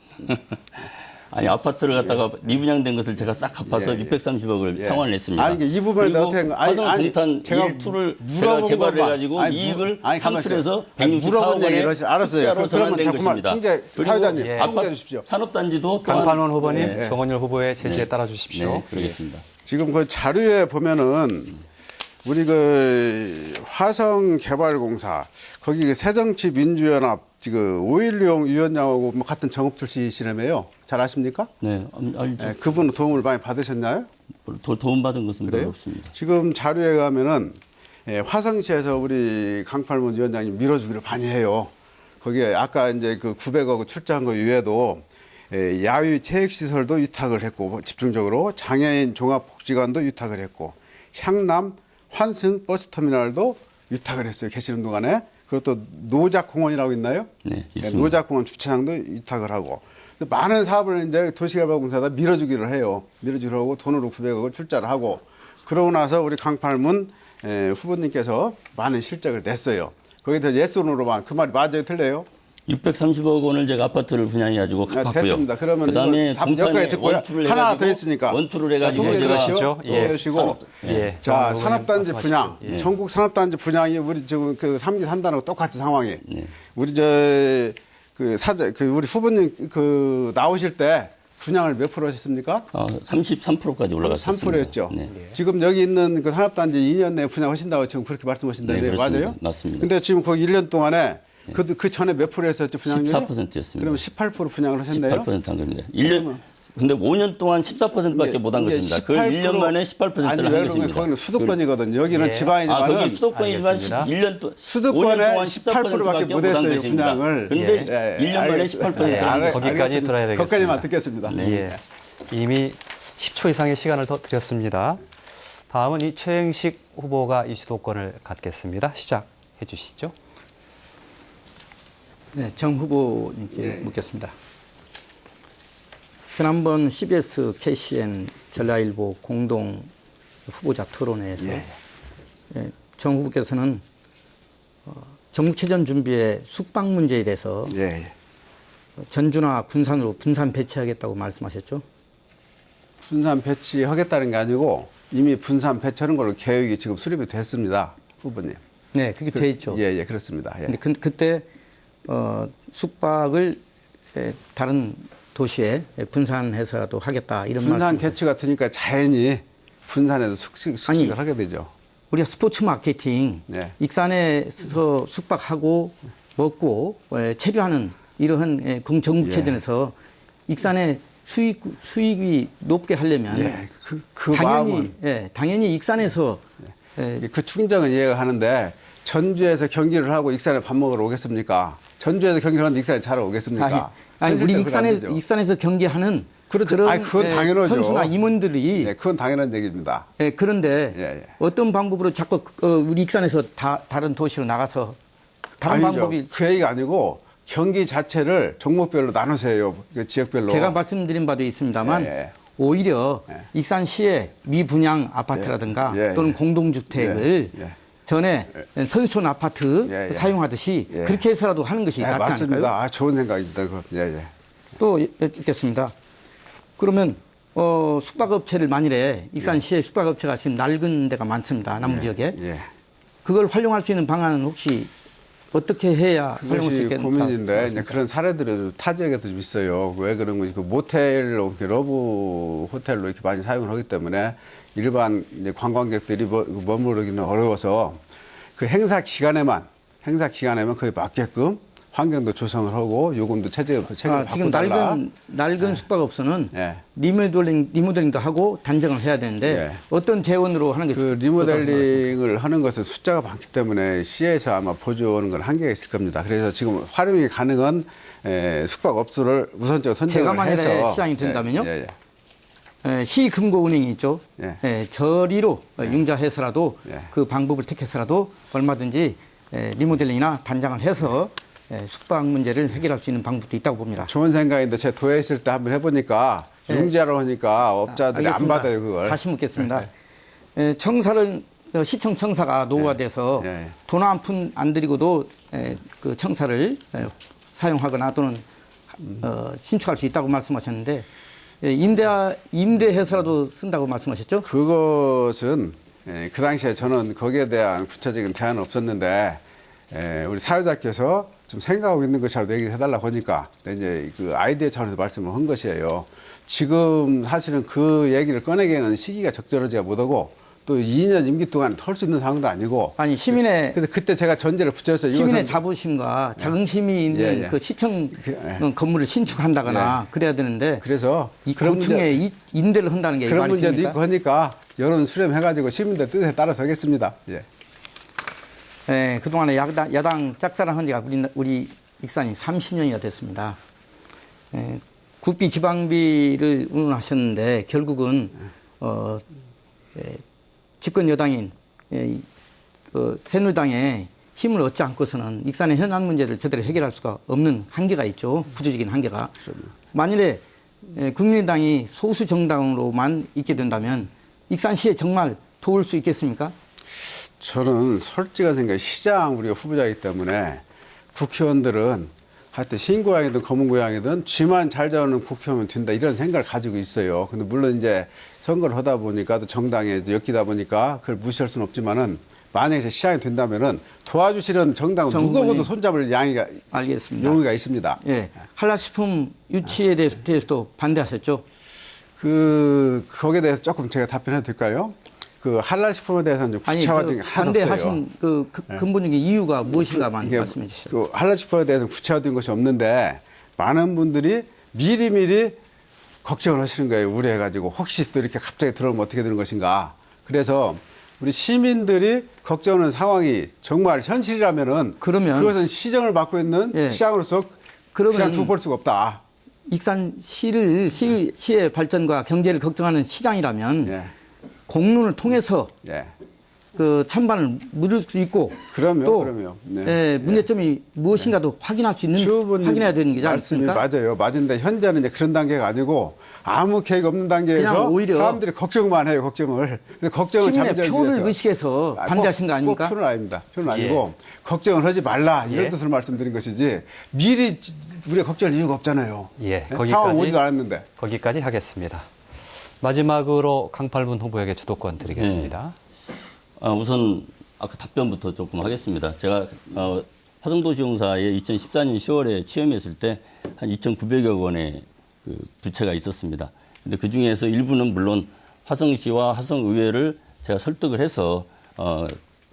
아니 아파트를 갖다가 미분양된 것을 제가 싹 갚아서 630억을 상환을 했습니다.
아니, 이 부분에
그리고
어떻게
화성 동탄
제가
1투를 제가
물어본
개발을
것만.
해가지고 이익을 창출해서
물어본
164억
얘기를
원의
알았어요.
숫자로
그러면
전환된
자꾸만
것입니다.
통제
그리고
사회자님 통제해
아파트
주십시오.
산업단지도 또한
강판원 후보님,
네,
정원일 후보의 제지에 따라 주십시오.
네, 그러겠습니다.
지금 그 자료에 보면은 우리 화성개발공사 거기 새정치민주연합 지금 오일용 위원장하고 뭐 같은 정업 출신이시라며요. 잘 아십니까?
네, 알죠.
그분 도움을 많이 받으셨나요?
도움 받은 것은 별로
그래요?
없습니다.
지금 자료에 가면은 화성시에서 우리 강팔문 위원장님 밀어주기를 많이 해요. 거기에 아까 이제 그 900억 출자한 거 이외에도 야외 체육시설도 위탁을 했고 집중적으로 장애인 종합복지관도 위탁을 했고 향남 환승 버스터미널도 위탁을 했어요. 계시는 동안에. 그리고 또 노작공원이라고 있나요?
네, 있습니다.
노작공원 주차장도 위탁을 하고 많은 사업을 이제 도시개발공사가 밀어주기를 해요. 밀어주기로 하고 돈으로 900억을 출자를 하고 그러고 나서 우리 강팔문 후보님께서 많은 실적을 냈어요. 거기에 대해서 예스론으로만 그 말이 맞아요, 틀려요?
630억 원을 제가 아파트를 분양해가지고 갚았고요.
됐습니다. 그러면
그다음에
답 여기까지
동탄에
듣고요.
원투를
하나
해가지고
더 있으니까
원투를 해가지고
통계
제가
들으시죠?
예.
해주시고
예.
자
정원 후보님
산업단지 분양
말씀하시죠. 예.
전국 산업단지 분양이 우리 지금 그 3기 산단하고 똑같은 상황이
네.
우리 우리 후보님 나오실 때 분양을 몇 프로 하셨습니까?
33%까지 올라갔습니다.
3%였죠.
네.
지금 여기 있는 그 산업단지 2년 내에 분양하신다고 지금 그렇게 말씀하신다는데
네, 그렇습니다.
맞아요?
맞습니다.
근데 지금 거기 1년 동안에 그 전에 몇 프로 했었죠 분양률이?
14%였습니다.
그러면 18% 분양을 하셨네요.
18%한 겁니다. 1년 근데 5년 동안 14%밖에 못 한 것입니다. 그걸 1년 만에 18%를
아니,
한
왜 그러면
것입니다.
거기는 수도권이거든요. 여기는
예.
지방이지만은
거기 수도권이지만
알겠습니다.
1년 동안
수도권에
5년 동안
18%밖에
14%밖에
못
못 한
했어요,
것입니다.
분양을.
그런데 1년 만에 18%를 한 것입니다.
거기까지 들어야 되겠습니다.
거기까지만 듣겠습니다.
예. 이미 10초 이상의 시간을 더 드렸습니다. 다음은 이 최행식 후보가 이 주도권을 갖겠습니다. 시작해 주시죠.
네, 정 후보님께 묻겠습니다. 지난번 CBS, KCN, 전라일보 공동 후보자 토론회에서 정 후보께서는 전국체전 준비의 숙박 문제에 대해서
예.
전주나 군산으로 분산 배치하겠다고 말씀하셨죠?
분산 배치하겠다는 게 아니고 이미 분산 배치하는 걸로 계획이 지금 수립이 됐습니다. 후보님.
네, 그게 돼 있죠.
예, 그렇습니다. 예.
근데 그때 숙박을 다른 도시에 분산해서라도 하겠다 이런
분산
말씀.
배치가 되니까 자연히 분산해서 숙식을 하게 되죠.
우리가 스포츠 마케팅
네.
익산에서 숙박하고 먹고 체류하는 이러한 정부 체제에서 익산의 수익이 높게 하려면
예, 그 마음은
당연히 익산에서
그 충정은 이해가 하는데 전주에서 경기를 하고 익산에 밥 먹으러 오겠습니까? 전주에서 경기를 하는데 익산에 자러 오겠습니까?
아니 우리
그건 안 되죠.
익산에서 경기하는
그렇죠.
그런
그건 당연하죠.
선수나 임원들이
네, 그건 당연한 얘기입니다.
그런데
예.
어떤 방법으로 자꾸 우리 익산에서 다른 도시로 나가서 다른
아니죠.
방법이
그 얘기가 아니고 경기 자체를 종목별로 나눠서 해요. 그 지역별로.
제가 말씀드린 바도 있습니다만
예.
오히려 익산시의 미분양 아파트라든가
예.
또는 공동주택을
예.
전에 선수촌 아파트
예.
사용하듯이
예.
그렇게 해서라도 하는 것이 낫지
맞습니다.
않을까요?
아, 좋은 생각입니다. 그거. 예.
또 여쭙겠습니다. 그러면 숙박업체를 만일에 익산시에 숙박업체가 지금 낡은 데가 많습니다. 남부 지역에.
예.
그걸 활용할 수 있는 방안은 혹시 어떻게 해야 활용할 수
그것이
있겠는지
고민인데 이제 그런 사례들이 타 지역에도 좀 있어요. 왜 그런 건지 그 모텔로 이렇게 러브 호텔로 이렇게 많이 사용을 하기 때문에 일반 이제 관광객들이 머무르기는 어려워서 그 행사 기간에만 거기 맞게끔 환경도 조성을 하고 요금도 책임을
지금
바꿔달라.
낡은 숙박업소는
예.
리모델링도 하고 단정을 해야 되는데
예.
어떤 재원으로 하는 게
그 리모델링을 하는 것은 숫자가 많기 때문에 시에서 아마 보조하는 건 한계가 있을 겁니다. 그래서 지금 활용이 가능한 숙박업소를 우선적으로 선정을
제가 만약에
해서
시장이 된다면요.
예.
시금고은행이 있죠.
예.
저리로 융자해서라도
예.
그 방법을 택해서라도 얼마든지 리모델링이나 단장을 해서 숙박 문제를 해결할 수 있는 방법도 있다고 봅니다.
좋은 생각인데 제가 도에 있을 때 한번 해보니까 융자로 하니까 업자들이 안
알겠습니다.
받아요 그걸.
다시 묻겠습니다. 시청 청사가 노후화돼서
예.
돈 한 푼 안 들이고도 그 청사를 사용하거나 또는 신축할 수 있다고 말씀하셨는데 임대해서라도 쓴다고 말씀하셨죠?
그것은 그 당시에 저는 거기에 대한 구체적인 제안은 없었는데 우리 사회자께서 좀 생각하고 있는 것이라도 얘기를 해달라고 하니까 이제 그 아이디어 차원에서 말씀을 한 것이에요. 지금 사실은 그 얘기를 꺼내기에는 시기가 적절하지가 못하고 또 2년 임기 동안 털 수 있는 상황도 아니고.
아니 시민의
근데 그때 제가 전제를 붙여서
시민의 자부심과 자긍심이 있는 그 시청 건물을 신축한다거나 그래야 되는데
그래서
이 고층에 임대를 한다는 게
그런
말이
문제도
됩니까?
있고 하니까 여론 수렴해가지고 시민들 뜻에 따라서 하겠습니다. 예.
그동안에 야당 짝사랑한 지가 우리 익산이 30년이나 됐습니다. 국비 지방비를 운운하셨는데 결국은 집권 여당인 새누리당의 힘을 얻지 않고서는 익산의 현안 문제를 제대로 해결할 수가 없는 한계가 있죠. 구조적인 한계가. 만일에 국민의당이 소수 정당으로만 있게 된다면 익산시에 정말 도울 수 있겠습니까?
저는 솔직한 생각에 시장 우리가 후보자이기 때문에 국회의원들은 하여튼 흰 고양이든 검은 고양이든 쥐만 잘 잡는 국회의원이면 된다 이런 생각을 가지고 있어요. 근데 물론 이제 선거를 하다 보니까 또 정당에 엮이다 보니까 그걸 무시할 수는 없지만은 만약에 시장이 된다면은 도와주시는 정당은 누구보다 손잡을
알겠습니다.
용의가 있습니다.
예. 한라식품 유치에 대해서도 반대하셨죠?
거기에 대해서 조금 제가 답변해도 될까요? 그 한라식품에 대해서는 구체화된 게 하나도 없어요.
반대하신 그 근본적인 이유가 무엇인가만 말씀해 주시죠.
그 한라식품에 대해서 구체화된 것이 없는데 많은 분들이 미리미리 걱정을 하시는 거예요. 우려해가지고 혹시 또 이렇게 갑자기 들어오면 어떻게 되는 것인가. 그래서 우리 시민들이 걱정하는 상황이 정말 현실이라면은
그러면
그것은 시정을 맡고 있는 시장으로서 그냥 두고 볼 수가 없다.
익산시의 발전과 경제를 걱정하는 시장이라면 공론을 통해서 그 찬반을 물을 수 있고
그럼요.
문제점이 무엇인가도 확인할 수 있는 확인해야 되는 게 않습니까?
맞아요. 맞은데 현재는 이제 그런 단계가 아니고 아무 계획 없는 단계에서
오히려
사람들이 걱정만 해요. 걱정을. 근데 걱정을
시민의
잠재우기
표를
위해서.
의식해서 반대하신 거 아닙니까?
꼭 표는 아닙니다. 표는 아니고 걱정을 하지 말라 이런 뜻으로 말씀드린 것이지 미리 우리가 걱정할 이유가 없잖아요. 상황 오지도 않았는데.
거기까지 하겠습니다. 마지막으로 강팔문 후보에게 주도권 드리겠습니다.
우선 아까 답변부터 조금 하겠습니다. 제가 화성도시공사에 2014년 10월에 취임했을 때 한 2,900여 원의 그 부채가 있었습니다. 근데 그 중에서 일부는 물론 화성시와 화성의회를 제가 설득을 해서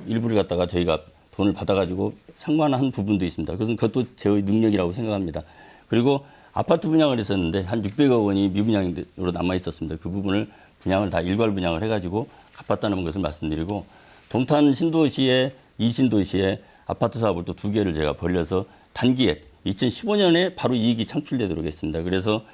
일부를 갖다가 저희가 돈을 받아가지고 상관한 부분도 있습니다. 그것도 제 능력이라고 생각합니다. 그리고 아파트 분양을 했었는데 한 600억 원이 미분양으로 남아 있었습니다. 그 부분을 분양을 다 일괄 분양을 해가지고 갚았다는 것을 말씀드리고, 동탄 신도시에 이신도시에 아파트 사업을 또 2개를 제가 벌려서 단기에 2015년에 바로 이익이 창출되도록 했습니다. 그래서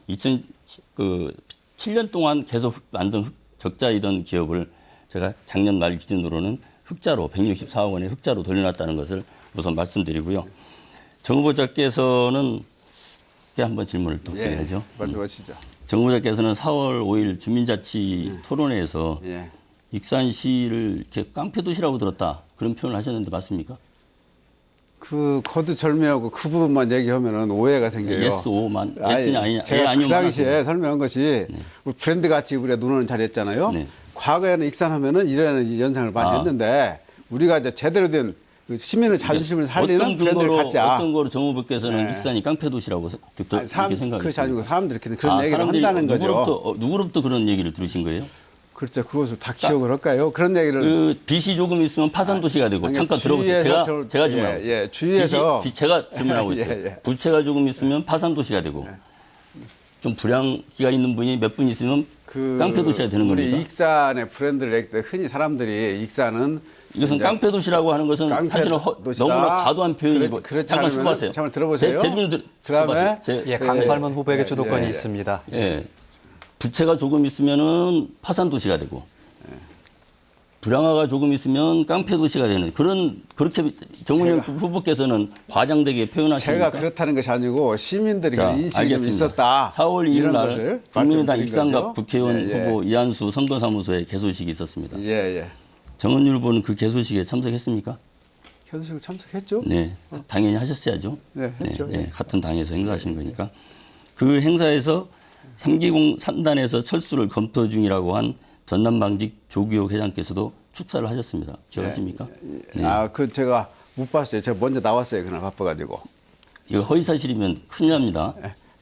2007년 동안 계속 완전 적자이던 기업을 제가 작년 말 기준으로는 흑자로 164억 원의 흑자로 돌려놨다는 것을 우선 말씀드리고요. 정 후보자께서는 한번 질문을 또 드려야죠.
말씀하시죠.
정 후보자께서는 4월 5일 주민자치 토론회에서
예.
익산시를 이렇게 깡패도시라고 들었다, 그런 표현을 하셨는데 맞습니까?
그 거두절미하고 그 부분만 얘기하면은 오해가 생겨요.
예스, 오만.
아니,
예스냐, 아니냐.
제가 그
아니오만
당시에
하세요.
설명한 것이 우리 브랜드 같이 우리가 논의는 잘했잖아요.
네.
과거에는 익산하면은 이런 연상을 많이 했는데 우리가 이제 제대로 된그 시민의 자존심을 살리는
어떤
브랜드를
근거로,
갖자.
어떤 거로 정 후보께서는
네.
익산이 깡패도시라고
아니,
이렇게 생각했습니까?
그렇지 아니고 사람들이 그런 얘기를 한다는 거죠.
누구로부터 그런 얘기를 들으신 거예요?
그렇죠. 그것을 다 기억을 할까요? 그런 얘기를.
그 빚이 조금 있으면 파산도시가 되고,
아니,
잠깐 들어보세요.
주위에서
제가 질문하고 있어요.
예, 주위에서
제가 질문하고 있어요.
예.
부채가 조금 있으면 파산도시가 되고, 좀 불량기가 있는 분이 몇 분 있으면 깡패도시가 되는
우리
겁니다.
익산의 브랜드를 얘기 때 흔히 사람들이 익산은
이것은
이제
깡패도시라고 하는 것은 사실은
깡패도시다.
너무나 과도한 표현이고.
그렇지
잠깐
않으면
수고하세요.
잠깐 들어보세요.
제좀
그다음에
예, 강팔문 후보에게 주도권이 있습니다.
예. 부채가 조금 있으면은 파산도시가 되고, 불량화가 조금 있으면 깡패도시가 되는 그렇게 정은영 후보께서는 과장되게 표현하십니까?
제가 그렇다는 것이 아니고 시민들이
자,
그 인식이 좀
알겠습니다.
있었다.
4월 2일
이런
날
것을
국민의당
말씀드린
익산갑
거죠.
국회의원
예, 예.
후보 이한수 선거사무소에 개소식이 있었습니다.
예, 예.
정은율 후보는 그 개소식에 참석했습니까?
현수식 참석했죠?
네, 당연히 하셨어야죠.
네, 했죠. 예.
같은 당에서 행사하신 거니까. 그 행사에서 3기공 3단에서 철수를 검토 중이라고 한 전남방직 조기호 회장께서도 축사를 하셨습니다. 기억하십니까? 네.
아, 그 제가 못 봤어요. 제가 먼저 나왔어요. 그날 바빠가지고.
이거 허위사실이면 큰일 납니다.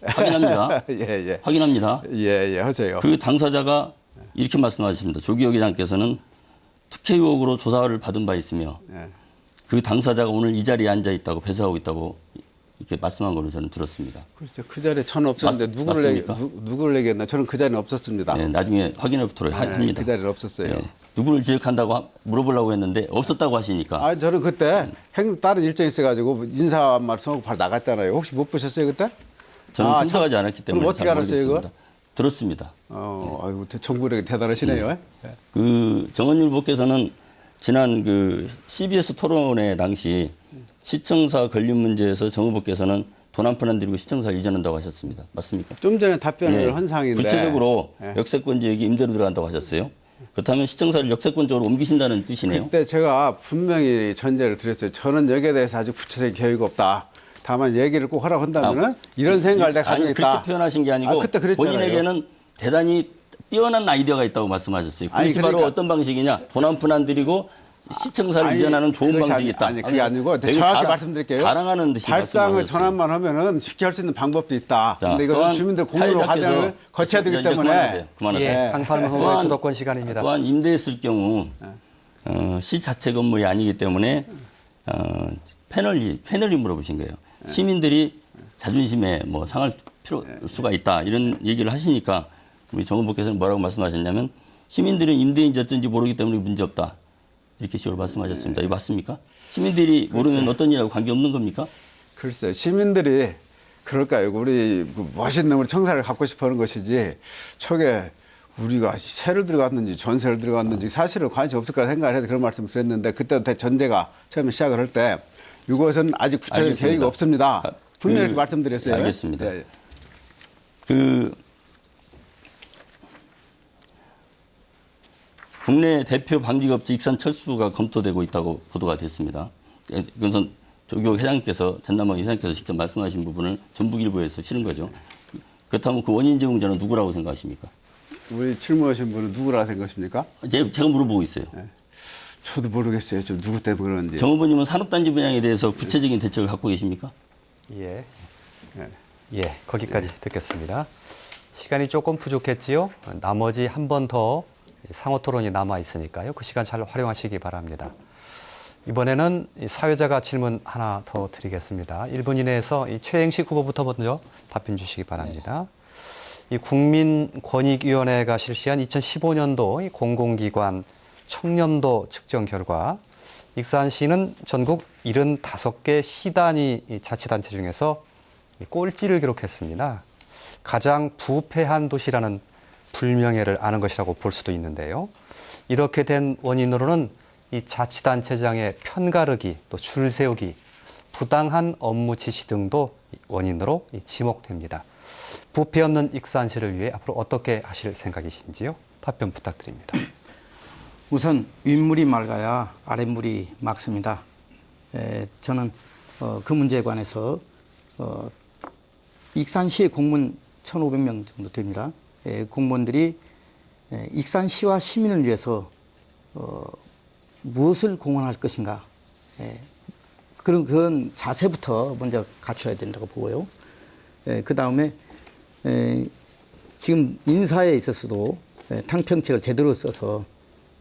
확인합니다.
예, 예.
확인합니다.
예, 예, 하세요.
그 당사자가 이렇게 말씀하셨습니다. 조기호 회장께서는 특혜 의혹으로 조사를 받은 바 있으며,
예.
그 당사자가 오늘 이 자리에 앉아 있다고 배석하고 있다고 이렇게 말씀한 걸로 저는 들었습니다.
글쎄, 그 자리에 저는 없었는데
맞습니까?
누구를 얘기했나? 저는 그 자리에 없었습니다.
네, 나중에 확인해 보도록 합니다.
그 자리에 없었어요.
네, 누구를 지적한다고 물어보려고 했는데 없었다고 하시니까.
아, 저는 그때 다른 일정이 있어가지고 인사 한 말씀하고 바로 나갔잖아요. 혹시 못 보셨어요, 그때?
저는
아,
참석하지 않았기 때문에
그럼 어떻게
잘
알았어요,
모르겠습니다. 들었습니다.
아이고, 정부력이 대단하시네요. 예.
그 정은율 후보께서는 지난 그 CBS 토론회 당시 시청사 건립 문제에서 정 후보께서는 돈 한 푼 안 들이고 시청사 이전한다고 하셨습니다. 맞습니까?
좀 전에 답변을
네.
한 사항인데.
구체적으로
예.
역세권 지역이 임대로 들어간다고 하셨어요. 그렇다면 시청사를 역세권적으로 옮기신다는 뜻이네요.
그때 제가 분명히 전제를 드렸어요. 저는 여기에 대해서 아직 구체적인 계획이 없다. 다만 얘기를 꼭 하라고 한다면은 이런 생각을 내가 가지고
아니,
있다.
그렇게 표현하신 게 아니고
그때 그랬잖아요.
본인에게는 대단히 뛰어난 아이디어가 있다고 말씀하셨어요.
아니,
그것이 바로
그러니까-
어떤 방식이냐. 돈 한 푼 안 들이고 시청사를
아니,
이전하는 좋은
그것이
방식이 있다.
아니, 그게 아니고
되게
정확히 말씀드릴게요.
자랑하는 듯이
발상을
말씀하셨어요.
전환만 하면은 쉽게 할 수 있는 방법도 있다.
자,
근데 이것은
또한
주민들 공유로
사회자께서
과정을 거쳐야 되기
이제
때문에.
그만하세요.
예, 강팔문 후보의
또한-
주도권 시간입니다.
또한 임대했을 경우 시 자체 건물이 아니기 때문에 패널이 물어보신 거예요. 시민들이 자존심에 뭐 상할 수가 있다 이런 얘기를 하시니까 우리 정 후보께서는 뭐라고 말씀하셨냐면 시민들은 임대인지 어쩐지 모르기 때문에 문제 없다 이렇게 식으로 말씀하셨습니다. 이거 맞습니까? 시민들이 모르면 어떤 일하고 관계없는 겁니까?
글쎄, 시민들이 그럴까요? 우리 멋있는 우리 청사를 갖고 싶어 하는 것이지, 저게 우리가 세를 들어갔는지 전세를 들어갔는지 사실은 관심 없을 거라 생각을 해서 그런 말씀을 드렸는데, 그때 전제가 처음에 시작을 할 때 이것은 아직 구체적인
알겠습니다.
계획이 없습니다. 분명히
그-
이렇게 말씀드렸어요.
알겠습니다.
예, 예.
국내 대표 방직업체 익산철수가 검토되고 있다고 보도가 됐습니다. 이것은 조교 회장님께서 전남방 회장님께서 직접 말씀하신 부분을 전북일보에서 실은 거죠. 그렇다면 그 원인 제공자는 누구라고 생각하십니까?
우리 질문하신 분은 누구라 생각하십니까?
제가 물어보고 있어요.
저도 모르겠어요. 저 누구 때문에 그러는지.
정 후보님은 산업단지 분양에 대해서 구체적인 대책을 갖고 계십니까?
예.
예.
예, 거기까지 듣겠습니다. 시간이 조금 부족했지요. 나머지 한 번 더 상호 토론이 남아 있으니까요. 그 시간 잘 활용하시기 바랍니다. 이번에는 이 사회자가 질문 하나 더 드리겠습니다. 1분 이내에서 이 최행식 후보부터 먼저 답변 주시기 바랍니다. 이 국민권익위원회가 실시한 2015년도 이 공공기관 청렴도 측정 결과 익산시는 전국 75개 시단위 이 자치단체 중에서 이 꼴찌를 기록했습니다. 가장 부패한 도시라는 불명예를 아는 것이라고 볼 수도 있는데요. 이렇게 된 원인으로는 이 자치단체장의 편가르기, 또 줄 세우기, 부당한 업무 지시 등도 원인으로 지목됩니다. 부패 없는 익산시를 위해 앞으로 어떻게 하실 생각이신지요? 답변 부탁드립니다.
우선 윗물이 맑아야 아랫물이 맑습니다. 저는 그 문제에 관해서 익산시의 공무원 1,500명 정도 됩니다. 공무원들이 익산시와 시민을 위해서 무엇을 공헌할 것인가, 그런 자세부터 먼저 갖춰야 된다고 보고요. 그 다음에 지금 인사에 있어서도 탕평책을 제대로 써서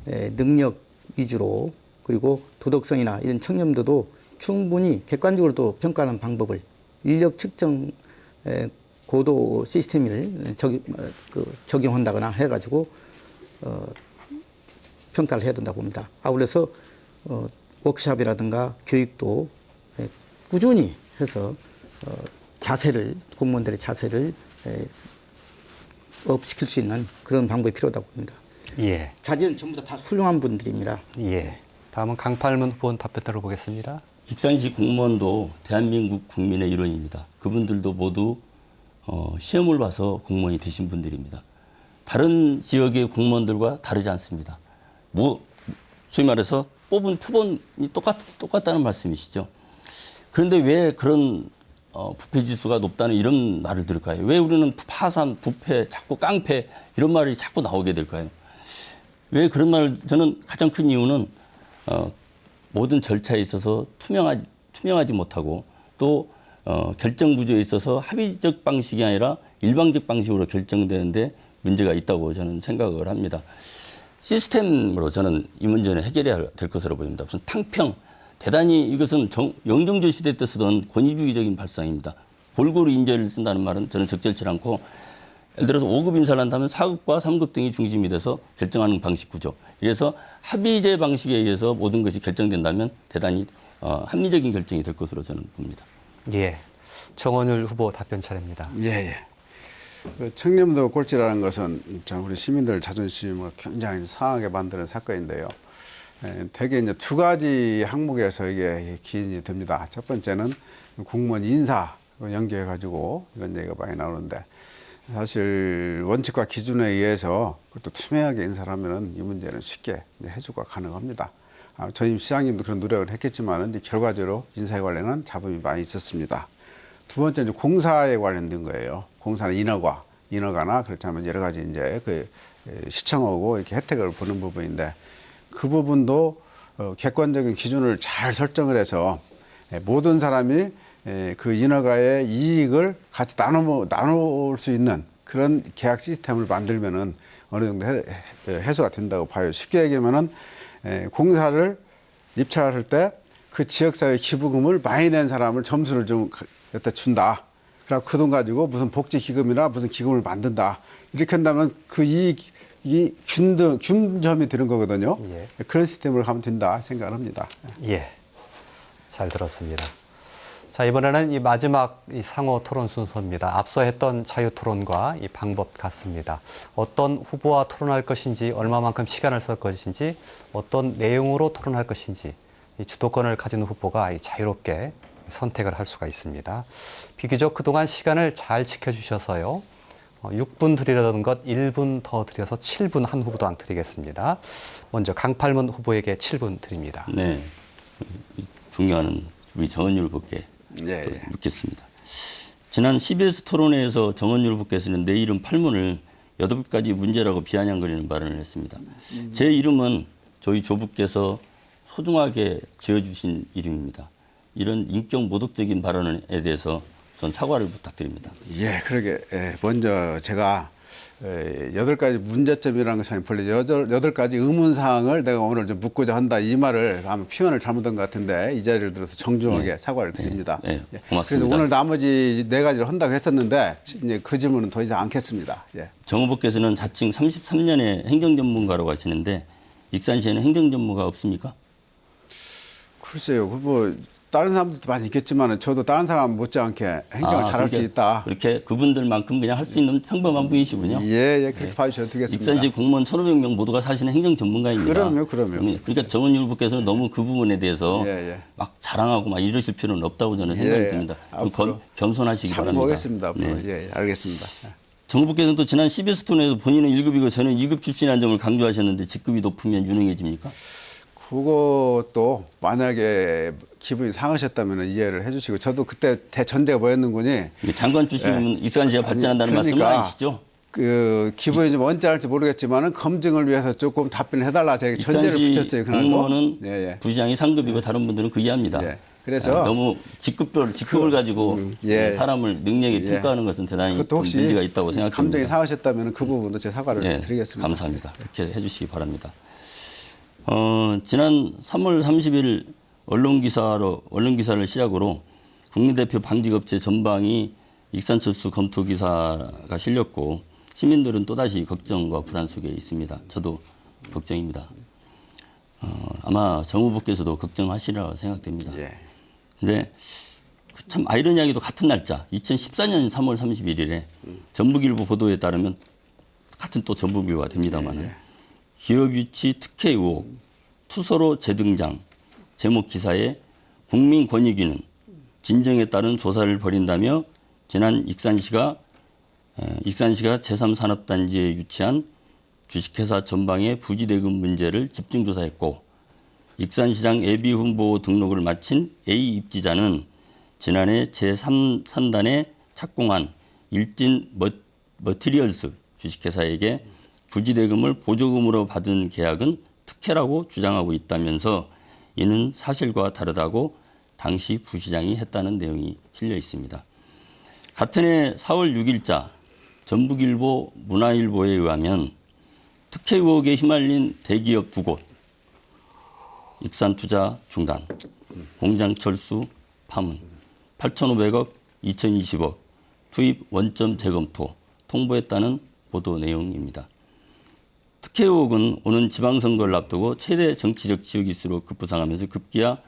능력 위주로, 그리고 도덕성이나 이런 청렴도도 충분히 객관적으로 또 평가하는 방법을, 인력 측정 고도 시스템을 적용한다거나 해가지고 평가를 해야 된다고 봅니다. 아울러서 워크숍이라든가 교육도 꾸준히 해서 공무원들의 자세를 업시킬 수 있는 그런 방법이 필요하다고 봅니다.
예.
자질은 전부 다 훌륭한 분들입니다.
예. 다음은 강팔문 후보원 답변 들어보겠습니다.
익산시 공무원도 대한민국 국민의 일원입니다. 그분들도 모두 시험을 봐서 공무원이 되신 분들입니다. 다른 지역의 공무원들과 다르지 않습니다. 소위 말해서 뽑은 표본이 똑같다는 말씀이시죠. 그런데 왜 그런 부패 지수가 높다는 이런 말을 들을까요? 왜 우리는 파산, 부패, 자꾸 깡패 이런 말이 자꾸 나오게 될까요? 왜 그런 말을, 저는 가장 큰 이유는 모든 절차에 있어서 투명하지 못하고 또 결정 구조에 있어서 합의적 방식이 아니라 일방적 방식으로 결정되는데 문제가 있다고 저는 생각을 합니다. 시스템으로 저는 이 문제는 해결해야 될 것으로 보입니다. 무슨 탕평, 대단히 이것은 영종조 시대 때 쓰던 권위주의적인 발상입니다. 골고루 인재를 쓴다는 말은 저는 적절치 않고, 예를 들어서 5급 인사를 한다면 4급과 3급 등이 중심이 돼서 결정하는 방식 구조. 이래서 합의제 방식에 의해서 모든 것이 결정된다면 대단히 합리적인 결정이 될 것으로 저는 봅니다.
예. 정원율 후보 답변 차례입니다.
예. 그 청렴도 꼴찌라는 것은 참 우리 시민들 자존심을 굉장히 상하게 만드는 사건인데요. 대개 이제 두 가지 항목에서 이게 기인이 됩니다. 첫 번째는 공무원 인사 연계해 가지고 이런 얘기가 많이 나오는데, 사실 원칙과 기준에 의해서 그것도 투명하게 인사를 하면은 이 문제는 쉽게 해소가 가능합니다. 전임 시장님도 그런 노력을 했겠지만은 결과적으로 인사에 관련한 잡음이 많이 있었습니다. 두 번째 이제 공사에 관련된 거예요. 공사는 인허가나 그렇지 않으면 여러 가지 이제 그 시청하고 이렇게 혜택을 보는 부분인데, 그 부분도 객관적인 기준을 잘 설정을 해서 모든 사람이 그 인허가의 이익을 같이 나눌 수 있는 그런 계약 시스템을 만들면은 어느 정도 해소가 된다고 봐요. 쉽게 얘기하면은 공사를 입찰할 때 그 지역사회 기부금을 많이 낸 사람을 점수를 좀 갖다 준다. 그리고 그 돈 가지고 무슨 복지기금이나 무슨 기금을 만든다. 이렇게 한다면 그 이익이 균점이 되는 거거든요.
예.
그런 시스템으로 가면 된다 생각을 합니다.
예. 잘 들었습니다. 자, 이번에는 이 마지막 이 상호 토론 순서입니다. 앞서 했던 자유 토론과 이 방법 같습니다. 어떤 후보와 토론할 것인지, 얼마만큼 시간을 쓸 것인지, 어떤 내용으로 토론할 것인지, 이 주도권을 가진 후보가 이 자유롭게 선택을 할 수가 있습니다. 비교적 그동안 시간을 잘 지켜주셔서요. 6분 드리려던 것 1분 더 드려서 7분 한 후보도 안 드리겠습니다. 먼저 강팔문 후보에게 7분 드립니다.
네. 존경하는 우리 정원율 후보께
예.
묻겠습니다. 지난 CBS 토론회에서 정원율 후보께서는 내 이름 팔문을 8가지 문제라고 비아냥거리는 발언을 했습니다. 제 이름은 저희 조부께서 소중하게 지어주신 이름입니다. 이런 인격 모독적인 발언에 대해서 우선 사과를 부탁드립니다.
예, 그러게. 먼저 제가 여덟 가지 문제점이라는 것이 아니고 본래 여덟 가지 의문사항을 내가 오늘 좀 묻고자 한다. 이 말을 아마 표현을 잘못한 것 같은데 이 자리를 들어서 정중하게 사과를 드립니다.
고맙습니다.
그래서 오늘 나머지 네 가지를 한다고 했었는데 이제 그 질문은 더 이상 않겠습니다.
정 후보께서는 자칭 33년의 행정전문가라고 하시는데 익산시에는 행정전문가 없습니까?
글쎄요. 뭐 다른 사람들도 많이 있겠지만 저도 다른 사람 못지않게 행정을 잘할 수 있다.
그렇게 그분들만큼 그냥 할 수 있는 평범한 분이시군요.
예, 그렇게 봐주셔도 되겠습니다.
익산시 공무원 1,500명 모두가 사실은 행정 전문가입니다.
그럼요.
그러니까 정은희 후보께서는 너무 그 부분에 대해서 막 자랑하고 막 이러실 필요는 없다고 저는 생각이 듭니다. 좀 겸손하시기 바랍니다.
참고하겠습니다. 알겠습니다.
정 후보께서는 또 지난 CBS 토론에서 본인은 1급이고 저는 2급 출신이라는 점을 강조하셨는데 직급이 높으면 유능해집니까?
그것도 만약에 기분이 상하셨다면 이해를 해주시고 저도 그때 대전제가 뭐였는군이
장관 출신이면 익산시가 발전한다는 말씀은 아니시죠?
그 기분이 좀 언짢을지 모르겠지만은 검증을 위해서 조금 답변을 해달라 제가 전제를 붙였어요.
공무원은 부시장이 상급이고 다른 분들은 그 이해합니다.
그래서
너무 직급을 가지고 사람을 능력에 평가하는 것은 대단히 문제가 있다고 생각합니다.
감정이 상하셨다면 그 부분도 제가 사과를 드리겠습니다.
감사합니다. 그렇게 해주시기 바랍니다. 지난 3월 30일 언론기사를 시작으로 국민대표 방직업체 전방이 익산철수 검토 기사가 실렸고 시민들은 또다시 걱정과 불안 속에 있습니다. 저도 걱정입니다. 아마 정 후보께서도 걱정하시리라고 생각됩니다. 근데 참 아이러니하게도 같은 날짜 2014년 3월 31일에 전북일보 보도에 따르면 같은 또 전북일보가 됩니다만 기업유치 특혜 의혹 투서로 재등장 제목 기사에 국민권익위는 진정에 따른 조사를 벌인다며 지난 익산시가 제3산업단지에 유치한 주식회사 전방의 부지대금 문제를 집중조사했고 익산시장 예비후보 등록을 마친 A 입지자는 지난해 제3산단에 착공한 일진 머티리얼스 주식회사에게 부지대금을 보조금으로 받은 계약은 특혜라고 주장하고 있다면서 이는 사실과 다르다고 당시 부시장이 했다는 내용이 실려 있습니다. 같은 해 4월 6일자 전북일보 문화일보에 의하면 특혜 의혹에 휘말린 대기업 2곳 익산투자 중단, 공장철수 파문, 8,500억, 2,020억 투입 원점 재검토 통보했다는 보도 내용입니다. 특혜 의혹은 오는 지방선거를 앞두고 최대 정치적 지역이수로 급부상하면서 급기야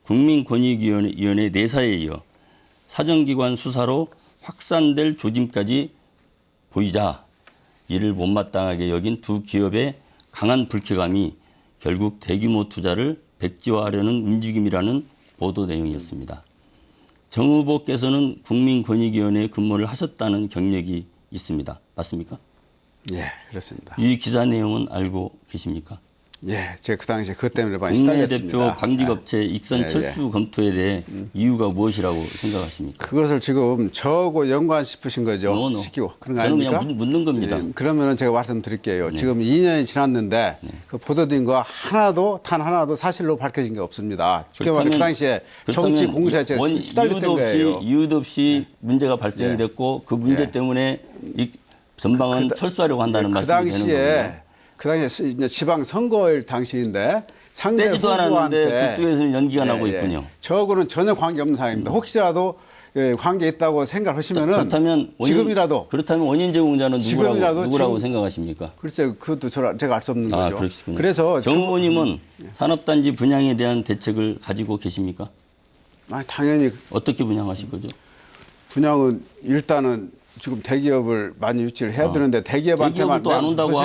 국민권익위원회 내사에 이어 사정기관 수사로 확산될 조짐까지 보이자 이를 못마땅하게 여긴 두 기업의 강한 불쾌감이 결국 대규모 투자를 백지화하려는 움직임이라는 보도 내용이었습니다. 정 후보께서는 국민권익위원회에 근무를 하셨다는 경력이 있습니다. 맞습니까?
예, 그렇습니다.
이 기사 내용은 알고 계십니까?
예, 제가 그 당시에 그것 때문에 많이 시달렸습니다.
국내대표 방직업체 익산철수 검토에 대해 이유가 무엇이라고 생각하십니까?
그것을 지금 저하고 연관 싶으신 거죠? 시키고. 그런 거 아닙니까?
저는 그냥 묻는 겁니다.
그러면은 제가 말씀드릴게요. 지금 2년이 지났는데 그 보도된 거 단 하나도 사실로 밝혀진 게 없습니다. 그렇다면 그 당시에 정치 공세에 제가 시달렸던 거예요.
이유도 없이 문제가 발생이 됐고 그 문제 때문에 이 전방은 철수하려고 한다는 말씀이 되는 겁니다.
그 당시에 이제 지방 선거일 당시인데 상대
떼지도 않았는데 그쪽에서는 연기가 나고 있군요.
저하고는 전혀 관계없는 사항입니다. 혹시라도 관계 있다고 생각하시면은
그렇다면 원인 제공자는 누구라고 생각하십니까?
글쎄 그것도 제가 알 수 없는 거죠.
그렇군요.
그래서
정 후보님은 산업단지 분양에 대한 대책을 가지고 계십니까?
당연히
어떻게 분양하실 거죠?
분양은 일단은 지금 대기업을 많이 유치를 해야 되는데 대기업한테만
또 안 온다고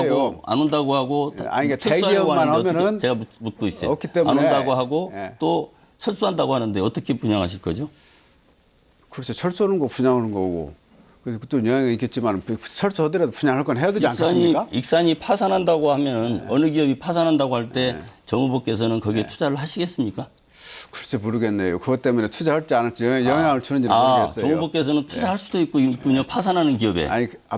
하고
아니 그러니까 대기업만 하면은
제가 묻고 있어요.
없기 때문에
안 온다고 하고 또 철수한다고 하는데 어떻게 분양하실 거죠?
그렇죠. 철수하는 거 분양하는 거고 그래서 또 영향이 있겠지만 철수하더라도 분양할 건 해야 되지 않겠습니까?
익산이 파산한다고 하면 어느 기업이 파산한다고 할 때 정 후보께서는 거기에 투자를 하시겠습니까?
글쎄 모르겠네요. 그것 때문에 투자할지 안 할지 영향을 주는지는 모르겠어요.
정 후보께서는 투자할 수도 있군요. 파산하는 기업에.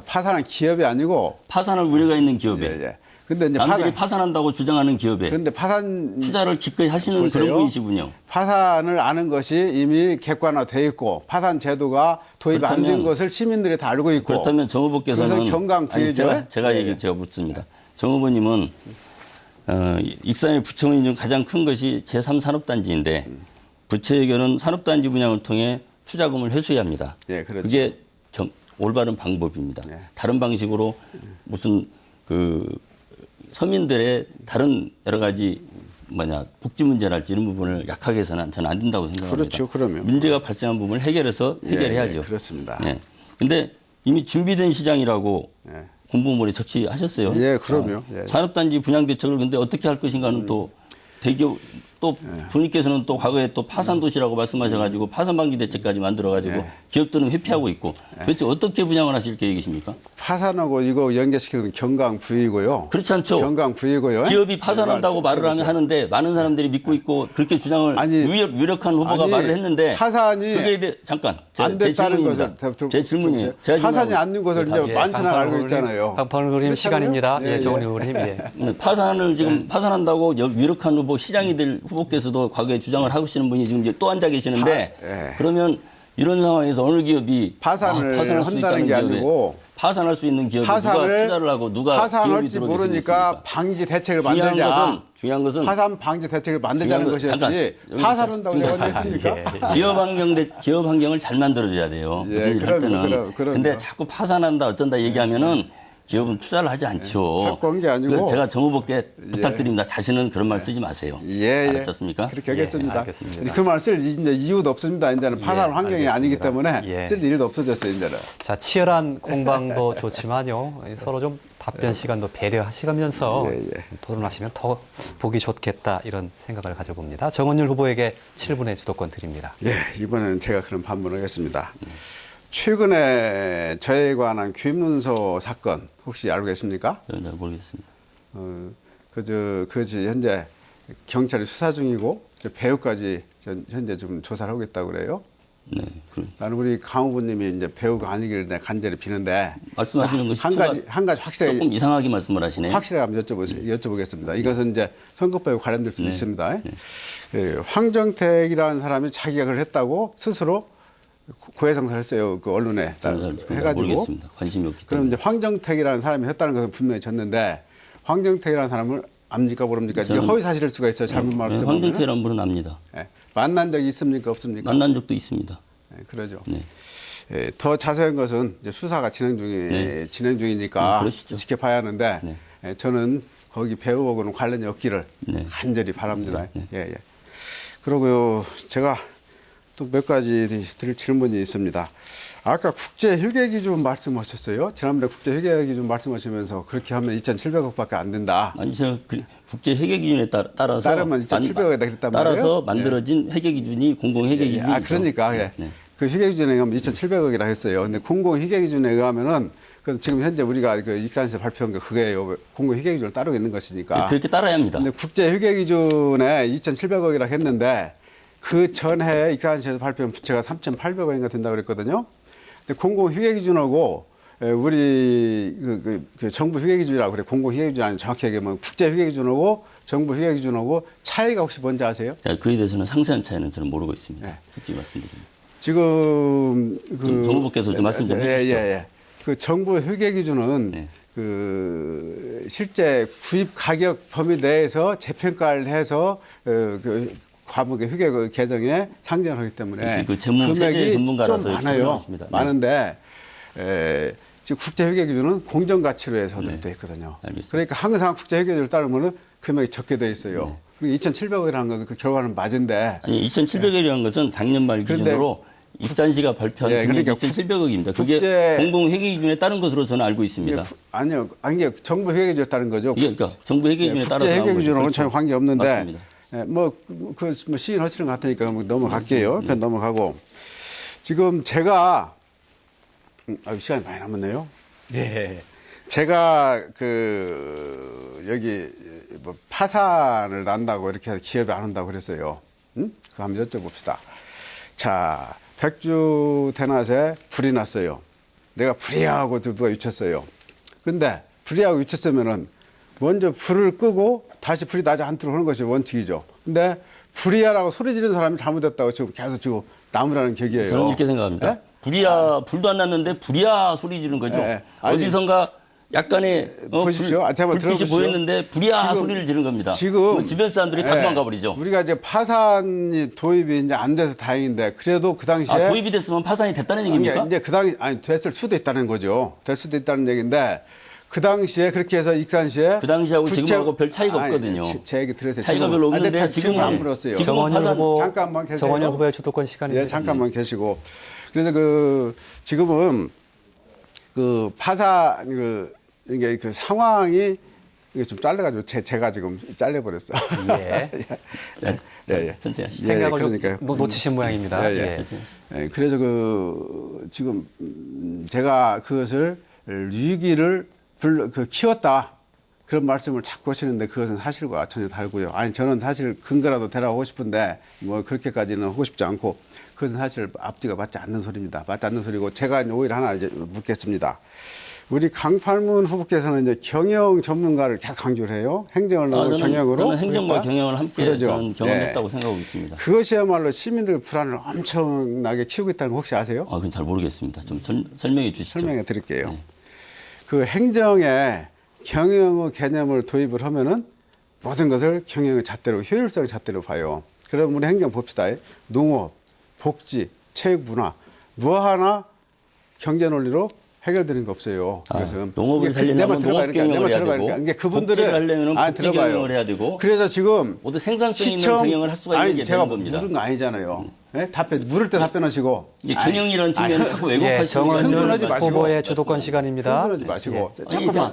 파산한 기업이 아니고
파산할 우려가 있는 기업에.
근데 이제
남들이 파산한다고 주장하는 기업에
그런데 파산
투자를 기꺼이 하시는
보세요.
그런 분이시군요.
파산을 아는 것이 이미 객관화돼 있고 파산 제도가 도입 안 된
그렇다면-
것을 시민들이 다 알고 있고
그렇다면 정 후보께서는
그것은 경강부의죠.
제가 묻습니다. 정 후보님은 익산의 부채원인 중 가장 큰 것이 제3산업단지인데 부채 해결은 산업단지 분양을 통해 투자금을 회수해야 합니다.
예, 그렇죠.
그게 올바른 방법입니다.
네.
다른 방식으로 무슨 서민들의 다른 여러 가지 복지 문제랄지 이런 부분을 약하게 해서는 저는 안 된다고 생각합니다.
그렇죠. 그러면.
문제가 발생한 부분을 해결해서 해결해야죠.
예, 그렇습니다.
네. 근데 이미 준비된 시장이라고
예.
공보물에 적시하셨어요.
예, 그럼요. 예.
산업단지 분양 대책을 근데 어떻게 할 것인가는 또 대기업 또 분께서는 또 과거에 또 파산 도시라고 말씀하셔가지고 파산 방지 대책까지 만들어가지고
예.
기업들은 회피하고 있고 도대체 어떻게 분양을 하실 계획이십니까?
파산하고 이거 연계시키는 경강부의고요.
그렇지 않죠.
경강부의고요.
기업이 파산한다고 말을
그렇죠.
하는데 많은 사람들이 믿고 있고 그렇게 주장을
아니,
유력한 후보가
아니,
말을 했는데
파산이
그게 잠깐
안
제
됐다는
질문입니다.
것을
제 질문이에요. 제가
파산이
질문하고
안 된 것을 이제
예,
많지는 알고 있잖아요.
방파능 그림
그렇잖아요?
시간입니다.
예,
예, 정은희
예.
의원님. 예.
파산을 지금 파산한다고 유력한 후보 시장이 될 후보께서도 과거에 주장을 하시는 분이 지금 이제 또 앉아 계시는데
예.
그러면 이런 상황에서 어느 기업이
파산을
파산할 수
한다는
있다는
게
기업에
아니고
파산할 수 있는 기업에 누가 투자를 하고 누가 기업이
파산할지
들어오겠습니까?
모르니까 방지 대책을
중요한
만들자.
중요한 것은
파산 방지 대책을 만들자는
중요한 거-
것이었지
잠깐,
파산한다고
여기
내가 언제했습니까?
기업 환경을 잘 만들어줘야 돼요.
예,
무슨 일을 할 때는.
그럼요.
근데 자꾸 파산한다 어쩐다 얘기하면은 기업은 투자를 하지 않죠.
자꾸 한게 아니고.
그래서 제가 정 후보께 부탁드립니다. 다시는 그런 말 쓰지 마세요.
예, 예.
알았습니까?
그렇게 하겠습니다.
예, 알겠습니다.
그 말 쓸 이제 이유도 없습니다. 이제는 파산 환경이
알겠습니다.
아니기 때문에
예.
쓸 일도 없어졌어요. 이제는.
자, 치열한 공방도 좋지만요. 서로 좀 답변 시간도 배려하시면서
예, 예.
토론하시면 더 보기 좋겠다 이런 생각을 가져봅니다. 정원율 후보에게 7분의 주도권 드립니다.
예, 이번에는 제가 그럼 반문하겠습니다. 최근에 저에 관한 귀문서 사건 혹시 알고 계십니까?
저는 잘 모르겠습니다.
그것이 현재 경찰이 수사 중이고 배우까지 현재 좀 조사를 하고 있다고 그래요.
네,
나는 우리 강 후보님이 이제 배우가 아니길 내가 간절히 비는데
말씀하시는 것이
한 가지 확실하게
조금 이상하게 말씀을 하시네.
확실하게 한번 여쭤보겠습니다. 이것은 이제 선거법에 관련될 수도 있습니다. 그 황정택이라는 사람이 자기가 그걸 했다고 스스로 고해성사를 했어요. 그 언론에
저는 잘
해가지고.
모르겠습니다. 관심이 없기
그럼
때문에.
이제 황정택이라는 사람이 했다는 것은 분명히 졌는데 황정택이라는 사람을 압니까 모릅니까? 이게
저는-
허위 사실일 수가 있어요. 잘못
네,
말하면.
황정태라는 분은 압니다.
만난 적이 있습니까? 없습니까?
만난 적도 있습니다.
그러죠.
네.
예, 더 자세한 것은 이제 수사가 진행 중이니까
그러시죠.
지켜봐야 하는데
네.
저는 거기 배우하고는 관련이 없기를
네.
간절히 바랍니다. 예, 예. 그리고요, 제가 또 몇 가지 드릴 질문이 있습니다. 아까 국제 휴게 기준 말씀하셨어요. 지난번에 국제 휴게 기준 말씀하시면서 그렇게 하면 2,700억밖에 안 된다.
아니 제가 국제 회계 기준에 따라서
따르면 2,700억에다 그랬단 말이에요.
따라서 만들어진 회계 기준이 공공 회계
예,
기준이죠.
그러니까 예.
네.
그 휴게 기준에 의하면 2,700억이라 했어요. 근데 공공 휴게 기준에 의하면은 그 지금 현재 우리가 그 익산에서 발표한 게 그거예요. 공공 휴게 기준을 따르고 있는 것이니까.
그렇게 따라야 합니다.
근데 국제 휴게 기준에 2,700억이라 했는데 그 전해 익산시에서 발표한 부채가 3,800억인가 된다고 그랬거든요. 근데 공공 휴게 기준하고 우리 그 정부 휴게 기준이라고 그래. 공공 휴게 기준이 아니고 정확히 얘기하면 국제 휴게 기준하고 정부 휴게 기준하고 차이가 혹시 뭔지 아세요?
자, 그에 대해서는 상세한 차이는 저는 모르고 있습니다.
네.
솔직히 말씀드립니다.
지금
좀 정 후보께서 좀 말씀 좀 해주시죠.
그 정부 휴게 기준은
네.
그 실제 구입 가격 범위 내에서 재평가를 해서 그 과목의 휴게 그 계정에 상정을 하기 때문에
역시 그 세제
금액이
전문가라서
좀
역시
많아요.
훌륭하십니다. 네.
많은데 지금 국제 휴게 기준은 공정 가치로 해서 되어 있거든요.
알겠습니다.
그러니까 항상 국제 휴게 기준을 따르면은 금액이 적게 되어 있어요.
네.
그리고 2,700억이라는 것은 그 결과는 맞은데
아니 2,700억이라는 것은 작년 말
그런데
기준으로 익산시가 발표한
예,
금액이
그러니까
2,700억입니다. 그게
국제-
공공 회계 기준에 따른 것으로 저는 알고 있습니다.
아니요, 아니 정부 휴게 기준에 따른 거죠.
이게 그러니까 정부 회계 기준에 따라서
국제
나온
회계
거죠.
기준하고는
그렇죠.
전혀 관계 없는데,
맞습니다.
뭐 시인 허치는 같으니까 뭐 넘어갈게요. 그냥 넘어가고 지금 제가 시간이 많이 남았네요.
네.
제가 그 여기 뭐 파산을 난다고 이렇게 해서 기업이 안 한다고 그랬어요. 응? 그거 한번 여쭤봅시다. 자, 백주 대낮에 불이 났어요. 내가 불이하고 누가 유쳤어요. 그런데 불이하고 유쳤으면은 먼저 불을 끄고 다시 불이 나지 않도록 하는 것이 원칙이죠. 근데 불이야라고 소리 지르는 사람이 잘못했다고 지금 계속 지금 나무라는 격이에요.
저는 이렇게 생각합니다.
네?
불이야, 불도 안 났는데 불이야 소리 지르는 거죠.
네. 아니,
어디선가 약간의
보십시오. 한번
불빛이
들어보십시오.
보였는데 불이야
지금-
소리를 지른 겁니다.
지금
그러면 주변 사람들이 다
예,
도망가 버리죠.
우리가 이제 파산이 도입이 이제 안 돼서 다행인데 그래도 그 당시에
아, 도입이 됐으면 파산이 됐다는 얘기입니까?
이제 그 당시 아니 됐을 수도 있다는 거죠. 될 수도 있다는 얘기인데 그 당시에 그렇게 해서 익산시에
그 당시하고
국제-
지금하고 별 차이가
아니,
없거든요.
제 얘기 들으세요.
차이가
지금은.
별로
아니,
없는데
근데
지금은
안 불었어요.
지금-
정원일
파산-
후보,
잠깐만 계세요.
정원일 후보의 주도권 시간입니다.
예, 잠깐만 계시고. 그래서 그 지금은 그 파산 이게 그 상황이 이게 좀 잘려가지고 제가 지금 잘려버렸어.
예.
천천히 하시죠.
생각을
그러니까요.
좀 놓치신 모양입니다.
예, 예.
예.
천천히 하시죠.
예, 그래서 지금 제가 그것을 유기를 키웠다. 그런 말씀을 자꾸 하시는데 그것은 사실과 전혀 다르고요. 아니, 저는 사실 근거라도 대라고 싶은데 뭐 그렇게까지는 하고 싶지 않고 그것은 사실 앞뒤가 맞지 않는 소리입니다. 맞지 않는 소리고 제가 오히려 하나 이제 묻겠습니다. 우리 강팔문 후보께서는 이제 경영 전문가를 계속 강조를 해요. 행정을 넣고 경영으로.
저는 행정과
그러니까
경영을 함께
그러죠.
저는 경험했다고 생각하고 있습니다.
그것이야말로 시민들 불안을 엄청나게 키우고 있다는 거 혹시 아세요?
아, 그건 잘 모르겠습니다. 좀 설명해 주시죠.
설명해 드릴게요.
네.
그 행정에 경영의 개념을 도입을 하면은 모든 것을 경영의 잣대로, 효율성 잣대로 봐요. 그럼 우리 행정 봅시다. 농업, 복지, 체육, 문화, 뭐 하나 경제 논리로 해결되는 게 없어요.
아,
그래서
농업을
이게 내 말
살리려면
들어봐요.
농업 경영을 해야 되고,
이게 그분들은
복지를 하려면
아니,
복지
들어봐요.
경영을 해야 되고,
그래서 지금
모두 생산성 있는 경영을 할 수가 있는
아니,
게
제가
되는 겁니다.
물은 거 아니잖아요. 예? 물을 때 답변하시고.
이게 경영이라는 측면을 자꾸
예,
왜곡하시는
정원일
흥분하지 마시고.
후보의 주도권 시간입니다.
흔들지 마시고.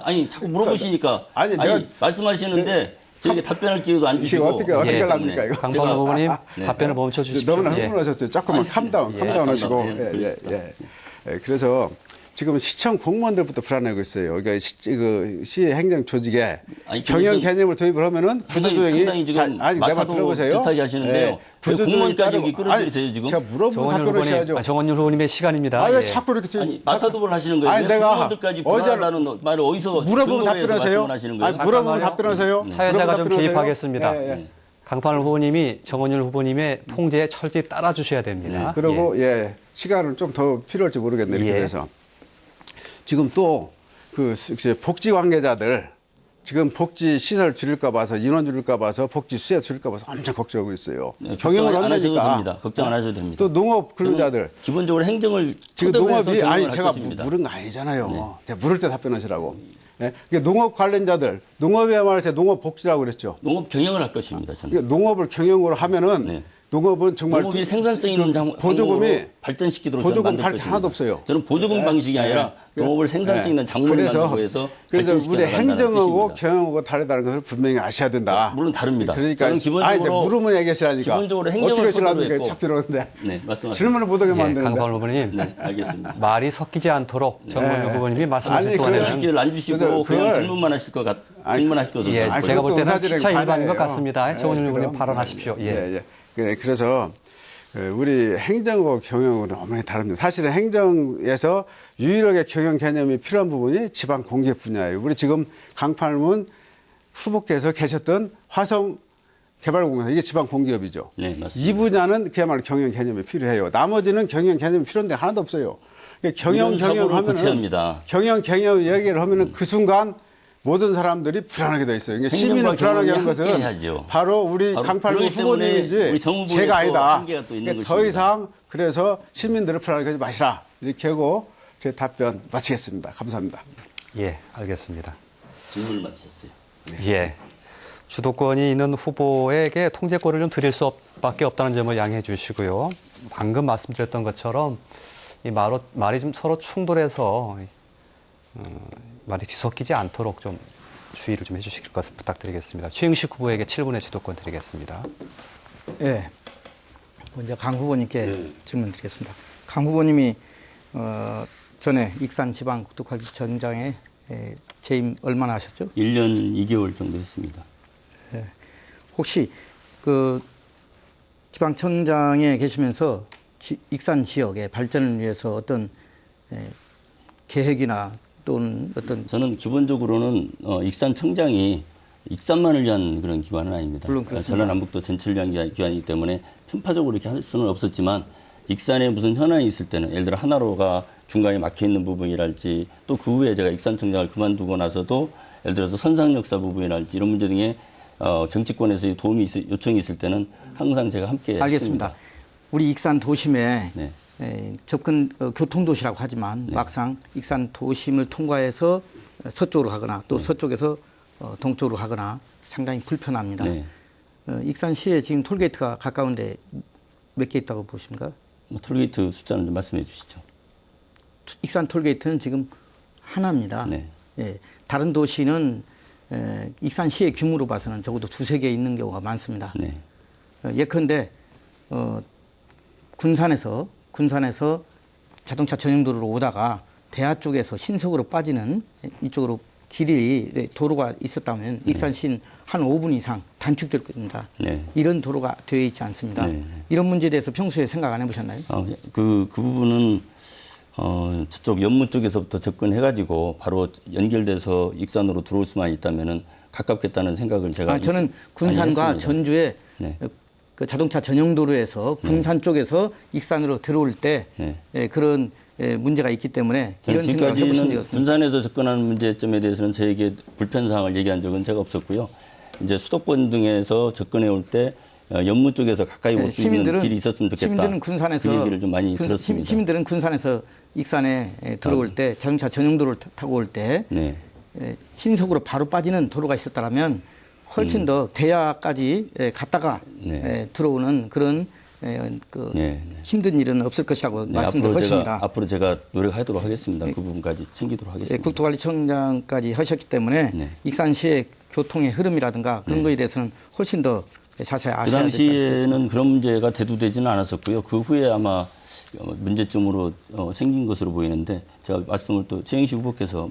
아니, 자꾸 물어보시니까
아니, 내가-
말씀하시는데 저에게 답변할 기회도 안
이게
주시고
어떻게
예,
하려니까 이거.
강팔문 후보님
네.
답변을 멈춰 주십시오.
너무나
예.
흥분하셨어요. 조금만 캄다운 하시고.
캄다운.
예. 그래서 지금 시청 공무원들부터 불안해하고 있어요. 그러니까 시 행정 조직에
아니,
경영
그것은
개념을 도입을 하면은 구조조정이
상당히 지금
아니 내가
맡아도
들어보세요.
비슷하게 하시는데요. 왜 공무원까지 여기 끌어들이세요, 지금?
제가 물어보고
정원일
답변을
후보님,
하셔야죠.
정원일 후보님의 시간입니다.
아, 왜
예.
자꾸 이렇게
아니, 맡아도를 하시는 거예요.
아니,
왜
내가
공무원들까지
어제
불안하다는 말을 어디서
물어보면
근거로 해서
답변하세요.
말씀을 하시는 거예요?
아니, 물어보면 답변하세요.
사회자가
물어보면
좀
답변하세요.
개입하겠습니다.
예, 예.
강팔문 후보님이 정원일 후보님의 통제에 철저히 따라 주셔야 됩니다.
그리고 시간은 좀 더 필요할지 모르겠네요. 이렇게
예.
돼서 지금 또 그 복지 관계자들 지금 복지 시설 줄일까 봐서 인원 줄일까 봐서 복지 수혜 줄일까 봐서 엄청 걱정하고 있어요.
네,
경영을
걱정 안 하셔도
한다니까.
됩니다. 걱정 안 하셔도 됩니다.
또 농업 근로자들
저는 기본적으로 행정을
지금
토대로 해서
농업이
경영을
아니
할
제가
것입니다.
물은 거 아니잖아요. 제가 물을 때 답변하시라고. 예? 그러니까 농업 관련자들 농업이야말로 제가 농업 복지라고 그랬죠.
농업 경영을 할 것입니다. 저는.
그러니까 농업을 경영으로 하면은
네.
농업은 정말
농업이 생산성 있는
보조금이
작물로 발전시키도록 저는
보조금
만들
할 게
것입니다.
하나도 없어요.
저는 보조금 방식이 아니라 농업을 생산성 있는 작물을 만들고 해서
그래서
발전시켜
우리
나간다는
행정하고
뜻입니다.
경영하고 다르다는 것을 분명히 아셔야 된다.
물론 다릅니다.
그러니까
저는 기본적으로
물으면 얘기하시라니까.
기본적으로 행정을
어떻게
토대로
하시려니까
했고.
자꾸 이러는데
네, 말씀하세요.
질문을 못 하게
예,
만드는데.
강팔문 후보님
네, 알겠습니다.
말이 섞이지 않도록 정원일 후보님이 말씀하실
아니,
동안에는
그럴 기회를 안 주시고
그걸-
그냥 질문만 하실 것 같. 질문하실 것으로.
예,
아니,
제가 볼
그것도
때는
의사진행
기차 일반인 것
반이에요.
같습니다. 정원일
예,
후보님
그럼.
발언하십시오. 예.
그래서 우리 행정과 경영은 어머니 다릅니다. 사실은 행정에서 유일하게 경영 개념이 필요한 부분이 지방 공기업 분야예요. 우리 지금 강팔문 후보께서 계셨던 화성 개발공사 이게 지방 공기업이죠.
네, 맞습니다.
이 분야는 그야말로 경영 개념이 필요해요. 나머지는 경영 개념이 필요한데 하나도 없어요. 그러니까 경영
이런 사고를
하면은
고쳐야 합니다.
경영 얘기를 하면은 그 순간 모든 사람들이 불안하게 돼 있어요. 그러니까 시민을
행정과
불안하게 하는
경영이 함께
것은
해야죠.
바로 우리
바로
강팔문
그러기 때문에
후보님이지
우리 정부에서
제가 아니다.
한계가 또 있는
그러니까 더
것입니다.
이상 그래서 시민들을 불안하게 하지 마시라. 이렇게 하고 제 답변 마치겠습니다. 감사합니다.
예, 알겠습니다.
질문을 마치셨어요.
예. 주도권이 있는 후보에게 통제권을 좀 드릴 수밖에 없다는 점을 양해해 주시고요. 방금 말씀드렸던 것처럼 이 말이 좀 서로 충돌해서 말이 뒤섞이지 않도록 좀 주의를 좀 해주실 것을 부탁드리겠습니다. 최영식 후보에게 7분의 주도권 드리겠습니다.
예. 먼저 강 후보님께 질문 드리겠습니다. 강 후보님이 전에 익산지방국토관리청장에 재임 얼마나 하셨죠?
1년 2개월 정도 했습니다.
혹시 그 지방청장에 계시면서 익산 지역의 발전을 위해서 어떤 계획이나 또는 어떤
저는 기본적으로는 익산청장이 익산만을 위한 그런 기관은 아닙니다.
물론 그렇습니다.
전라남북도 전체를 위한 기관이기 때문에 편파적으로 이렇게 할 수는 없었지만 익산에 무슨 현안이 있을 때는 예를 들어 하나로가 중간에 막혀 있는 부분이랄지 또 그 후에 제가 익산청장을 그만두고 나서도 예를 들어서 선상역사 부분이랄지 이런 문제 등에 정치권에서 요청이 있을 때는 항상 제가 함께
알겠습니다.
했습니다.
우리 익산 도심에
네.
접근 교통도시라고 하지만 막상 익산 도심을 통과해서 서쪽으로 가거나 또 서쪽에서 동쪽으로 가거나 상당히 불편합니다.
네.
익산시에 지금 톨게이트가 가까운데 몇 개 있다고 보십니까?
뭐 톨게이트 숫자는 좀 말씀해 주시죠.
익산 톨게이트는 지금 하나입니다.
네.
예, 다른 도시는 익산시의 규모로 봐서는 적어도 두세 개 있는 경우가 많습니다.
네.
예컨대 군산에서 자동차 전용도로로 오다가 대하 쪽에서 신석으로 빠지는 이쪽으로 도로가 있었다면 익산시는 한 5분 이상 단축될 겁니다.
네.
이런 도로가 되어 있지 않습니다.
네.
이런 문제에 대해서 평소에 생각 안 해보셨나요?
그 부분은 저쪽 연무 쪽에서부터 접근해가지고 바로 연결돼서 익산으로 들어올 수만 있다면은 가깝겠다는 생각을 제가
저는 군산과
많이 했습니다.
전주에
네.
그 자동차 전용도로에서 군산 쪽에서 익산으로 들어올 때
네.
그런 문제가 있기 때문에
저는
이런 생각을 해보신 적이
지금까지는
없습니다.
군산에서 접근하는 문제점에 대해서는 저에게 불편사항을 얘기한 적은 제가 없었고요. 이제 수도권 등에서 접근해 올 때 연무 쪽에서 가까이 올 수 있는 길이 있었으면 좋겠다.
시민들은 군산에서
그 얘기를 좀 많이 들었습니다.
시민들은 군산에서 익산에 들어올 때 자동차 전용도로를 타고 올 때
네.
신석으로 바로 빠지는 도로가 있었다면 훨씬 더 대야까지 갔다가
네.
들어오는 그런
네.
힘든 일은 없을 것이라고 말씀드릴 것입니다.
앞으로 제가 노력하도록 하겠습니다. 그 부분까지 챙기도록 하겠습니다.
국토관리청장까지 하셨기 때문에
네.
익산시의 교통의 흐름이라든가 그런 거에 대해서는 훨씬 더 자세히
그
아셔야 되지 않겠습니까?
당시에는 그런 문제가 대두되지는 않았었고요. 그 후에 아마 문제점으로 생긴 것으로 보이는데 제가 말씀을 또 최영시 후보께서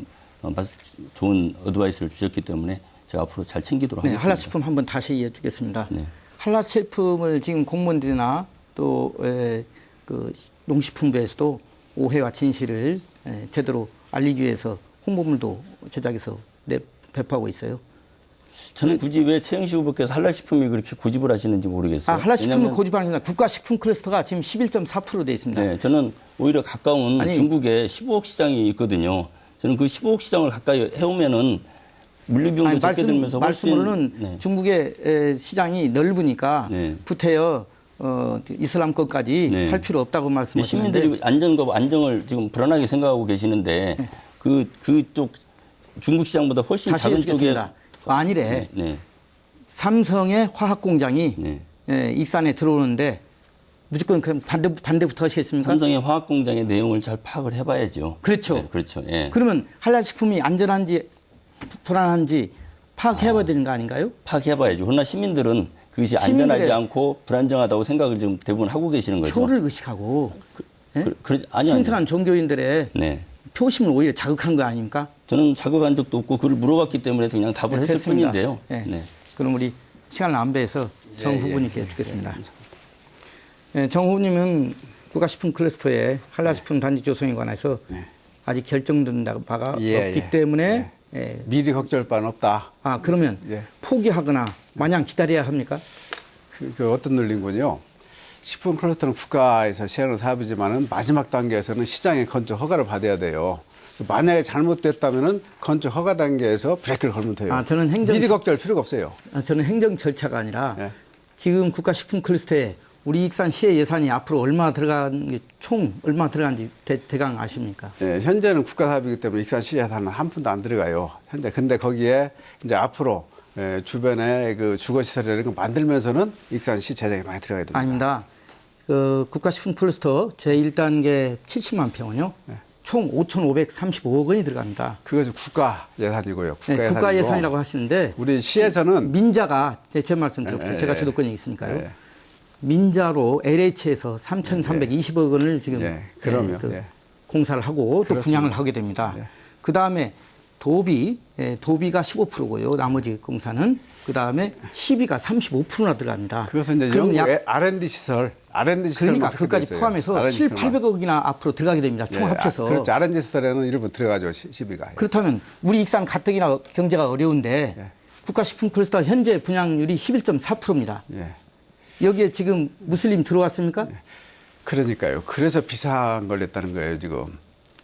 좋은 어드바이스를 주셨기 때문에 제가 앞으로 잘 챙기도록
네,
하겠습니다.
한라식품 한번 다시 이해해 주겠습니다.
네.
한라식품을 지금 공무원들이나 또 그 농식품부에서도 오해와 진실을 제대로 알리기 위해서 홍보물도 제작해서 배포하고 있어요.
저는 굳이 왜 최영시 후보께서 한라식품이 그렇게 고집을 하시는지 모르겠어요.
한라식품을 고집하는 게 아니라 국가식품 클러스터가 지금 11.4% 돼 있습니다.
네, 저는 오히려 가까운 중국에 15억 시장이 있거든요. 저는 그 15억 시장을 가까이 해오면은 물류비용도 적게 들면서
말씀으로는
네.
중국의 시장이 넓으니까
네.
구태여 이슬람 것까지
네.
할 필요 없다고 말씀하시는데
시민들이 안전과 안정을 지금 불안하게 생각하고 계시는데 그쪽 중국 시장보다 훨씬
다시
작은
해주겠습니다.
쪽에
만일에
네.
삼성의 화학 공장이
네.
익산에 들어오는데 무조건 그냥 반대부터 하시겠습니까?
삼성의 화학 공장의 내용을 잘 파악을 해봐야죠.
그렇죠.
네, 그렇죠. 예.
그러면 한라식품이 안전한지 불안한지 파악해봐야 되는 거 아닌가요?
파악해봐야죠. 그러나 시민들은 그것이 안전하지 않고 불안정하다고 생각을 지금 대부분 하고 계시는 거죠.
표를 의식하고
아니요.
신성한 종교인들의
네.
표심을 오히려 자극한 거 아닙니까?
저는 자극한 적도 없고 그를 물어봤기 때문에 그냥 답을 했을
됐습니다.
뿐인데요.
네.
네.
그럼 우리 시간을 안 배해서 정 후보님께 주겠습니다. 정 후보님은 국가식품 클러스터의 한라식품 단지 조성에 관해서 아직 결정된 바가 없기 때문에
미리 걱정할 바는 없다.
그러면
예.
포기하거나 마냥 기다려야 합니까?
그 어떤 논리군요. 식품 클러스터는 국가에서 시행하는 사업이지만은 마지막 단계에서는 시장의 건축 허가를 받아야 돼요. 만약에 잘못됐다면은 건축 허가 단계에서 브레이크를 걸면 돼요.
저는
미리 걱정할 필요가 없어요.
저는 행정 절차가 아니라
예.
지금 국가식품 클러스터에 우리 익산시의 예산이 앞으로 얼마 들어간 총 얼마 들어간지 대강 아십니까?
네, 현재는 국가 사업이기 때문에 익산시 예산은 한 푼도 안 들어가요. 현재 근데 거기에 이제 앞으로 주변에 그 주거시설 이런 거 만들면서는 익산시 재정이 많이 들어가야 됩니다.
아닙니다. 그 국가식품 클러스터 제1단계 70만 평은요. 총 5,535억 원이 들어갑니다.
그것은 국가 예산이고요.
국가 예산이라고 하시는데
우리 시에서는
민자가 제 말씀 들었죠. 제가 주도권이 있으니까요. 민자로 LH에서 3,320억 원을 지금 공사를 하고 또
그렇습니다.
분양을 하게 됩니다. 그 다음에 도비가 15%고요. 나머지 공사는 그 다음에 시비가 35%나 들어갑니다.
그것은 이제
그럼
영국 R&D 시설 R&D 시설
그러니까 그까지 포함해서 7, 800억이나 앞으로 들어가게 됩니다. 총 합쳐서.
그렇죠. R&D 시설에는 일부 들어가죠. 시비가.
그렇다면 우리 익산 가뜩이나 경제가 어려운데
예.
국가식품클러스터 현재 분양률이 11.4%입니다.
예.
여기에 지금 무슬림 들어왔습니까?
그러니까요. 그래서 비싼 걸 냈다는 거예요, 지금.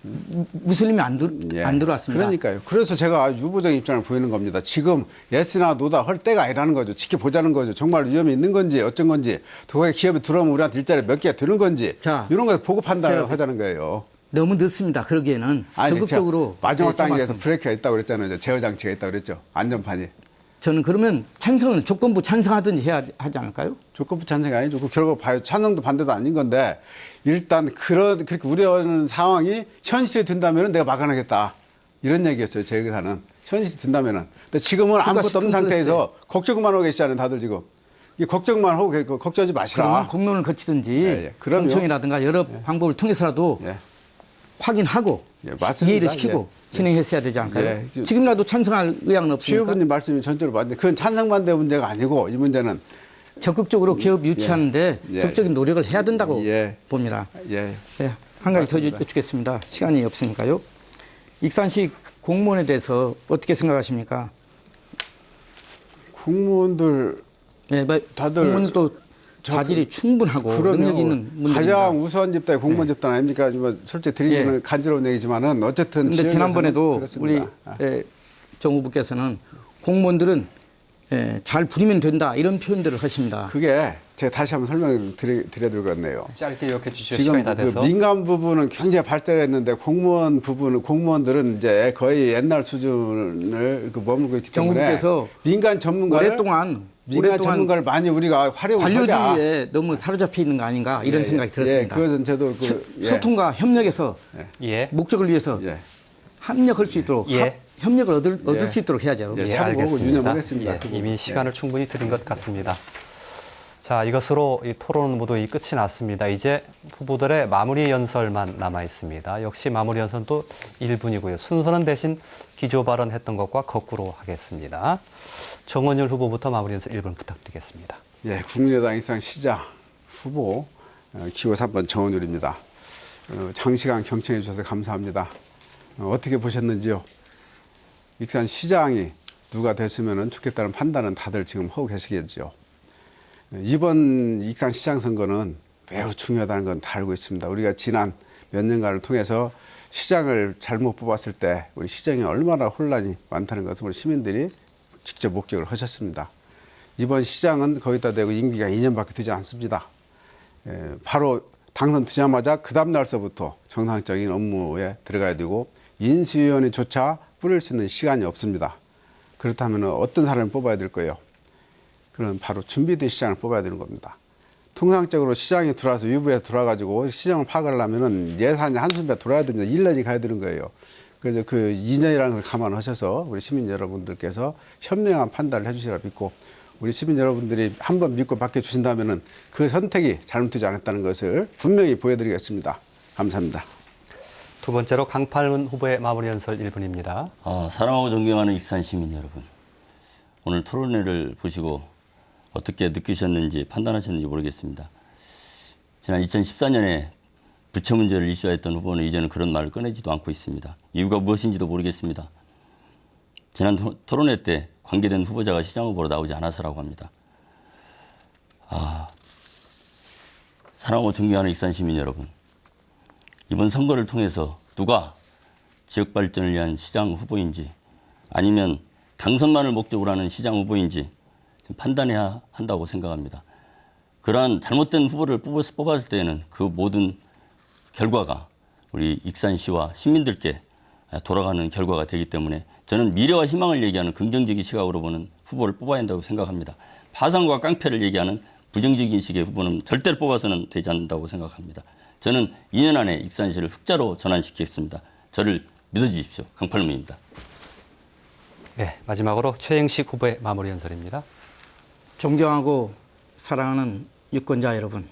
무슬림이 안 들어왔습니다.
그러니까요. 그래서 제가 유보적 입장을 보이는 겁니다. 지금 예스나 노다 할 때가 아니라는 거죠. 지켜보자는 거죠. 정말 위험이 있는 건지 어쩐 건지, 도가에 기업이 들어오면 우리한테 일자리 몇 개가 되는 건지,
자,
이런 거 보고 판단을 하자는 거예요.
너무 늦습니다. 그러기에는
아니,
적극적으로
마지막 단계에서
참았습니다.
브레이크가 있다고 그랬잖아요. 제어 장치가 있다고 그랬죠. 안전판이.
저는 그러면 찬성을 조건부 찬성하든지 해야 하지 않을까요?
조건부 찬성이 아니죠. 그 결국 봐요. 찬성도 반대도 아닌 건데 일단 그렇게 우려하는 상황이 현실이 된다면 내가 막아내겠다. 이런 얘기였어요. 제 의사는. 현실이 된다면은. 근데 지금은 아무것도 없는 상태에서 걱정만 하고 계시잖아요. 다들 지금. 이 걱정만 하고 걱정하지 마시라.
그러면 공론을 거치든지
예. 그럼요.
공청이라든가 여러 방법을 통해서라도
예.
확인하고
예, 맞습니다.
이해를 시키고
예.
진행했어야 되지 않을까요?
예.
지금이라도 찬성할 의향은 없습니까?
최후분님 말씀이 전적으로 맞는데 그건 찬성 반대 문제가 아니고 이 문제는
적극적으로 기업 유치하는데
예.
적극적인 노력을 해야 된다고
예.
봅니다.
예.
네, 한 가지 더
맞습니다.
여쭙겠습니다. 시간이 없으니까요. 익산시 공무원에 대해서 어떻게 생각하십니까?
공무원들
네,
다들
공무원도 자질이 충분하고 능력 있는 분들입니다.
가장 우수한 집단이 공무원 집단 아닙니까? 뭐 솔직히 드리기는
예.
간지러운 얘기지만은 어쨌든
그런데 지난번에도
그렇습니다.
우리 정 후보께서는 공무원들은 잘 부리면 된다 이런 표현들을 하십니다.
그게 제가 다시 한번 설명을 드려드리겠네요.
짧게 이렇게 주시오.
지금
시간이 다
그
돼서.
민간 부분은 굉장히 발달했는데 공무원들은 이제 거의 옛날 수준을 머물고 있기
정
때문에
후보께서
민간 전문가를
오랫동안
전문가를 많이 우리가 활용을 하자.
관료주의에 너무 사로잡혀 있는 거 아닌가 이런 생각이 들었습니다.
그것은 저도
소통과 협력에서
예.
목적을 위해서
예.
합력할 수 있도록
예.
협력을 얻을
예.
수 있도록 해야죠.
예.
예,
참고하고
알겠습니다.
유념하겠습니다.
예,
그거.
이미 시간을 충분히 드린 것 같습니다. 자, 이것으로 이 토론은 모두 끝이 났습니다. 이제 후보들의 마무리 연설만 남아 있습니다. 역시 마무리 연설도 1분이고요. 순서는 대신 기조 발언했던 것과 거꾸로 하겠습니다. 정원율 후보부터 마무리 연설 1분 부탁드리겠습니다.
예, 국민의당 익산시장 후보 기호 3번 정원율입니다. 장시간 경청해 주셔서 감사합니다. 어떻게 보셨는지요? 익산시장이 누가 됐으면 좋겠다는 판단은 다들 지금 하고 계시겠죠. 이번 익산시장 선거는 매우 중요하다는 건 다 알고 있습니다. 우리가 지난 몇 년간을 통해서 시장을 잘못 뽑았을 때 우리 시장에 얼마나 혼란이 많다는 것을 우리 시민들이 직접 목격을 하셨습니다. 이번 시장은 거기다 대고 임기가 2년밖에 되지 않습니다. 바로 당선되자마자 그 다음 날서부터 정상적인 업무에 들어가야 되고 인수위원회조차 뿌릴 수 있는 시간이 없습니다. 그렇다면 어떤 사람을 뽑아야 될 거예요? 그럼 바로 준비된 시장을 뽑아야 되는 겁니다. 통상적으로 시장에 들어와서 위부에 들어와가지고 시장을 파악하려면 예산이 한순배 돌아야 됩니다. 1년이 가야 되는 거예요. 그래서 그 2년이라는 걸 감안하셔서 우리 시민 여러분들께서 현명한 판단을 해주시라 믿고 우리 시민 여러분들이 한번 믿고 바뀌어주신다면 그 선택이 잘못되지 않았다는 것을 분명히 보여드리겠습니다. 감사합니다.
두 번째로 강팔문 후보의 마무리 연설 1분입니다.
사랑하고 존경하는 익산 시민 여러분, 오늘 토론회를 보시고 어떻게 느끼셨는지 판단하셨는지 모르겠습니다. 지난 2014년에 부채 문제를 이슈화했던 후보는 이제는 그런 말을 꺼내지도 않고 있습니다. 이유가 무엇인지도 모르겠습니다. 지난 토론회 때 관계된 후보자가 시장 후보로 나오지 않아서라고 합니다. 사랑하고 존경하는 익산 시민 여러분, 이번 선거를 통해서 누가 지역 발전을 위한 시장 후보인지 아니면 당선만을 목적으로 하는 시장 후보인지 판단해야 한다고 생각합니다. 그러한 잘못된 후보를 뽑았을 때에는 그 모든 결과가 우리 익산시와 시민들께 돌아가는 결과가 되기 때문에 저는 미래와 희망을 얘기하는 긍정적인 시각으로 보는 후보를 뽑아야 한다고 생각합니다. 파상과 깡패를 얘기하는 부정적인 식의 후보는 절대로 뽑아서는 되지 않는다고 생각합니다. 저는 2년 안에 익산시를 흑자로 전환시키겠습니다. 저를 믿어주십시오. 강팔문입니다.
네, 마지막으로 최영식 후보의 마무리 연설입니다.
존경하고 사랑하는 유권자 여러분,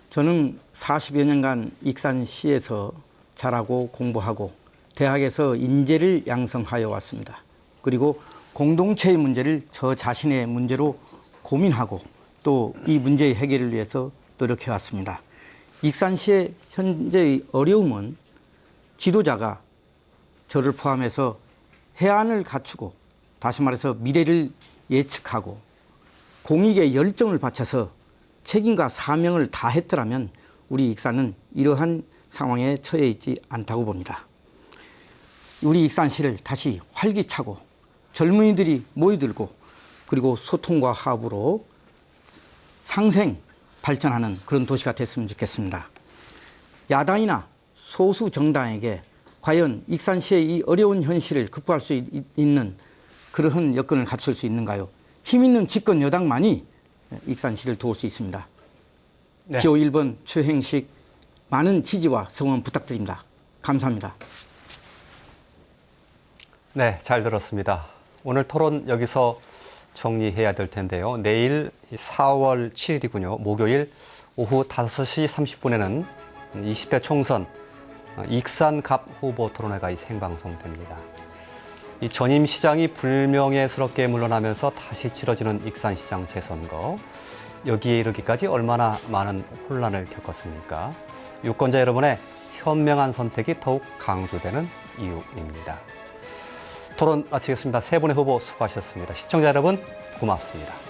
저는 40여 년간 익산시에서 자라고 공부하고 대학에서 인재를 양성하여 왔습니다. 그리고 공동체의 문제를 저 자신의 문제로 고민하고 또 이 문제의 해결을 위해서 노력해 왔습니다. 익산시의 현재의 어려움은 지도자가 저를 포함해서 해안을 갖추고 다시 말해서 미래를 예측하고 공익에 열정을 바쳐서 책임과 사명을 다했더라면 우리 익산은 이러한 상황에 처해 있지 않다고 봅니다. 우리 익산시를 다시 활기차고 젊은이들이 모여들고 그리고 소통과 화합으로 상생 발전하는 그런 도시가 됐으면 좋겠습니다. 야당이나 소수 정당에게 과연 익산시의 이 어려운 현실을 극복할 수 있는 그러한 여건을 갖출 수 있는가요? 힘 있는 집권 여당만이 익산시를 도울 수 있습니다.
네.
기호 1번 최행식 많은 지지와 성원 부탁드립니다. 감사합니다.
네, 잘 들었습니다. 오늘 토론 여기서 정리해야 될 텐데요. 내일 4월 7일이군요. 목요일 오후 5시 30분에는 20대 총선 익산갑 후보 토론회가 생방송됩니다. 이 전임 시장이 불명예스럽게 물러나면서 다시 치러지는 익산시장 재선거. 여기에 이르기까지 얼마나 많은 혼란을 겪었습니까? 유권자 여러분의 현명한 선택이 더욱 강조되는 이유입니다. 토론 마치겠습니다. 세 분의 후보 수고하셨습니다. 시청자 여러분 고맙습니다.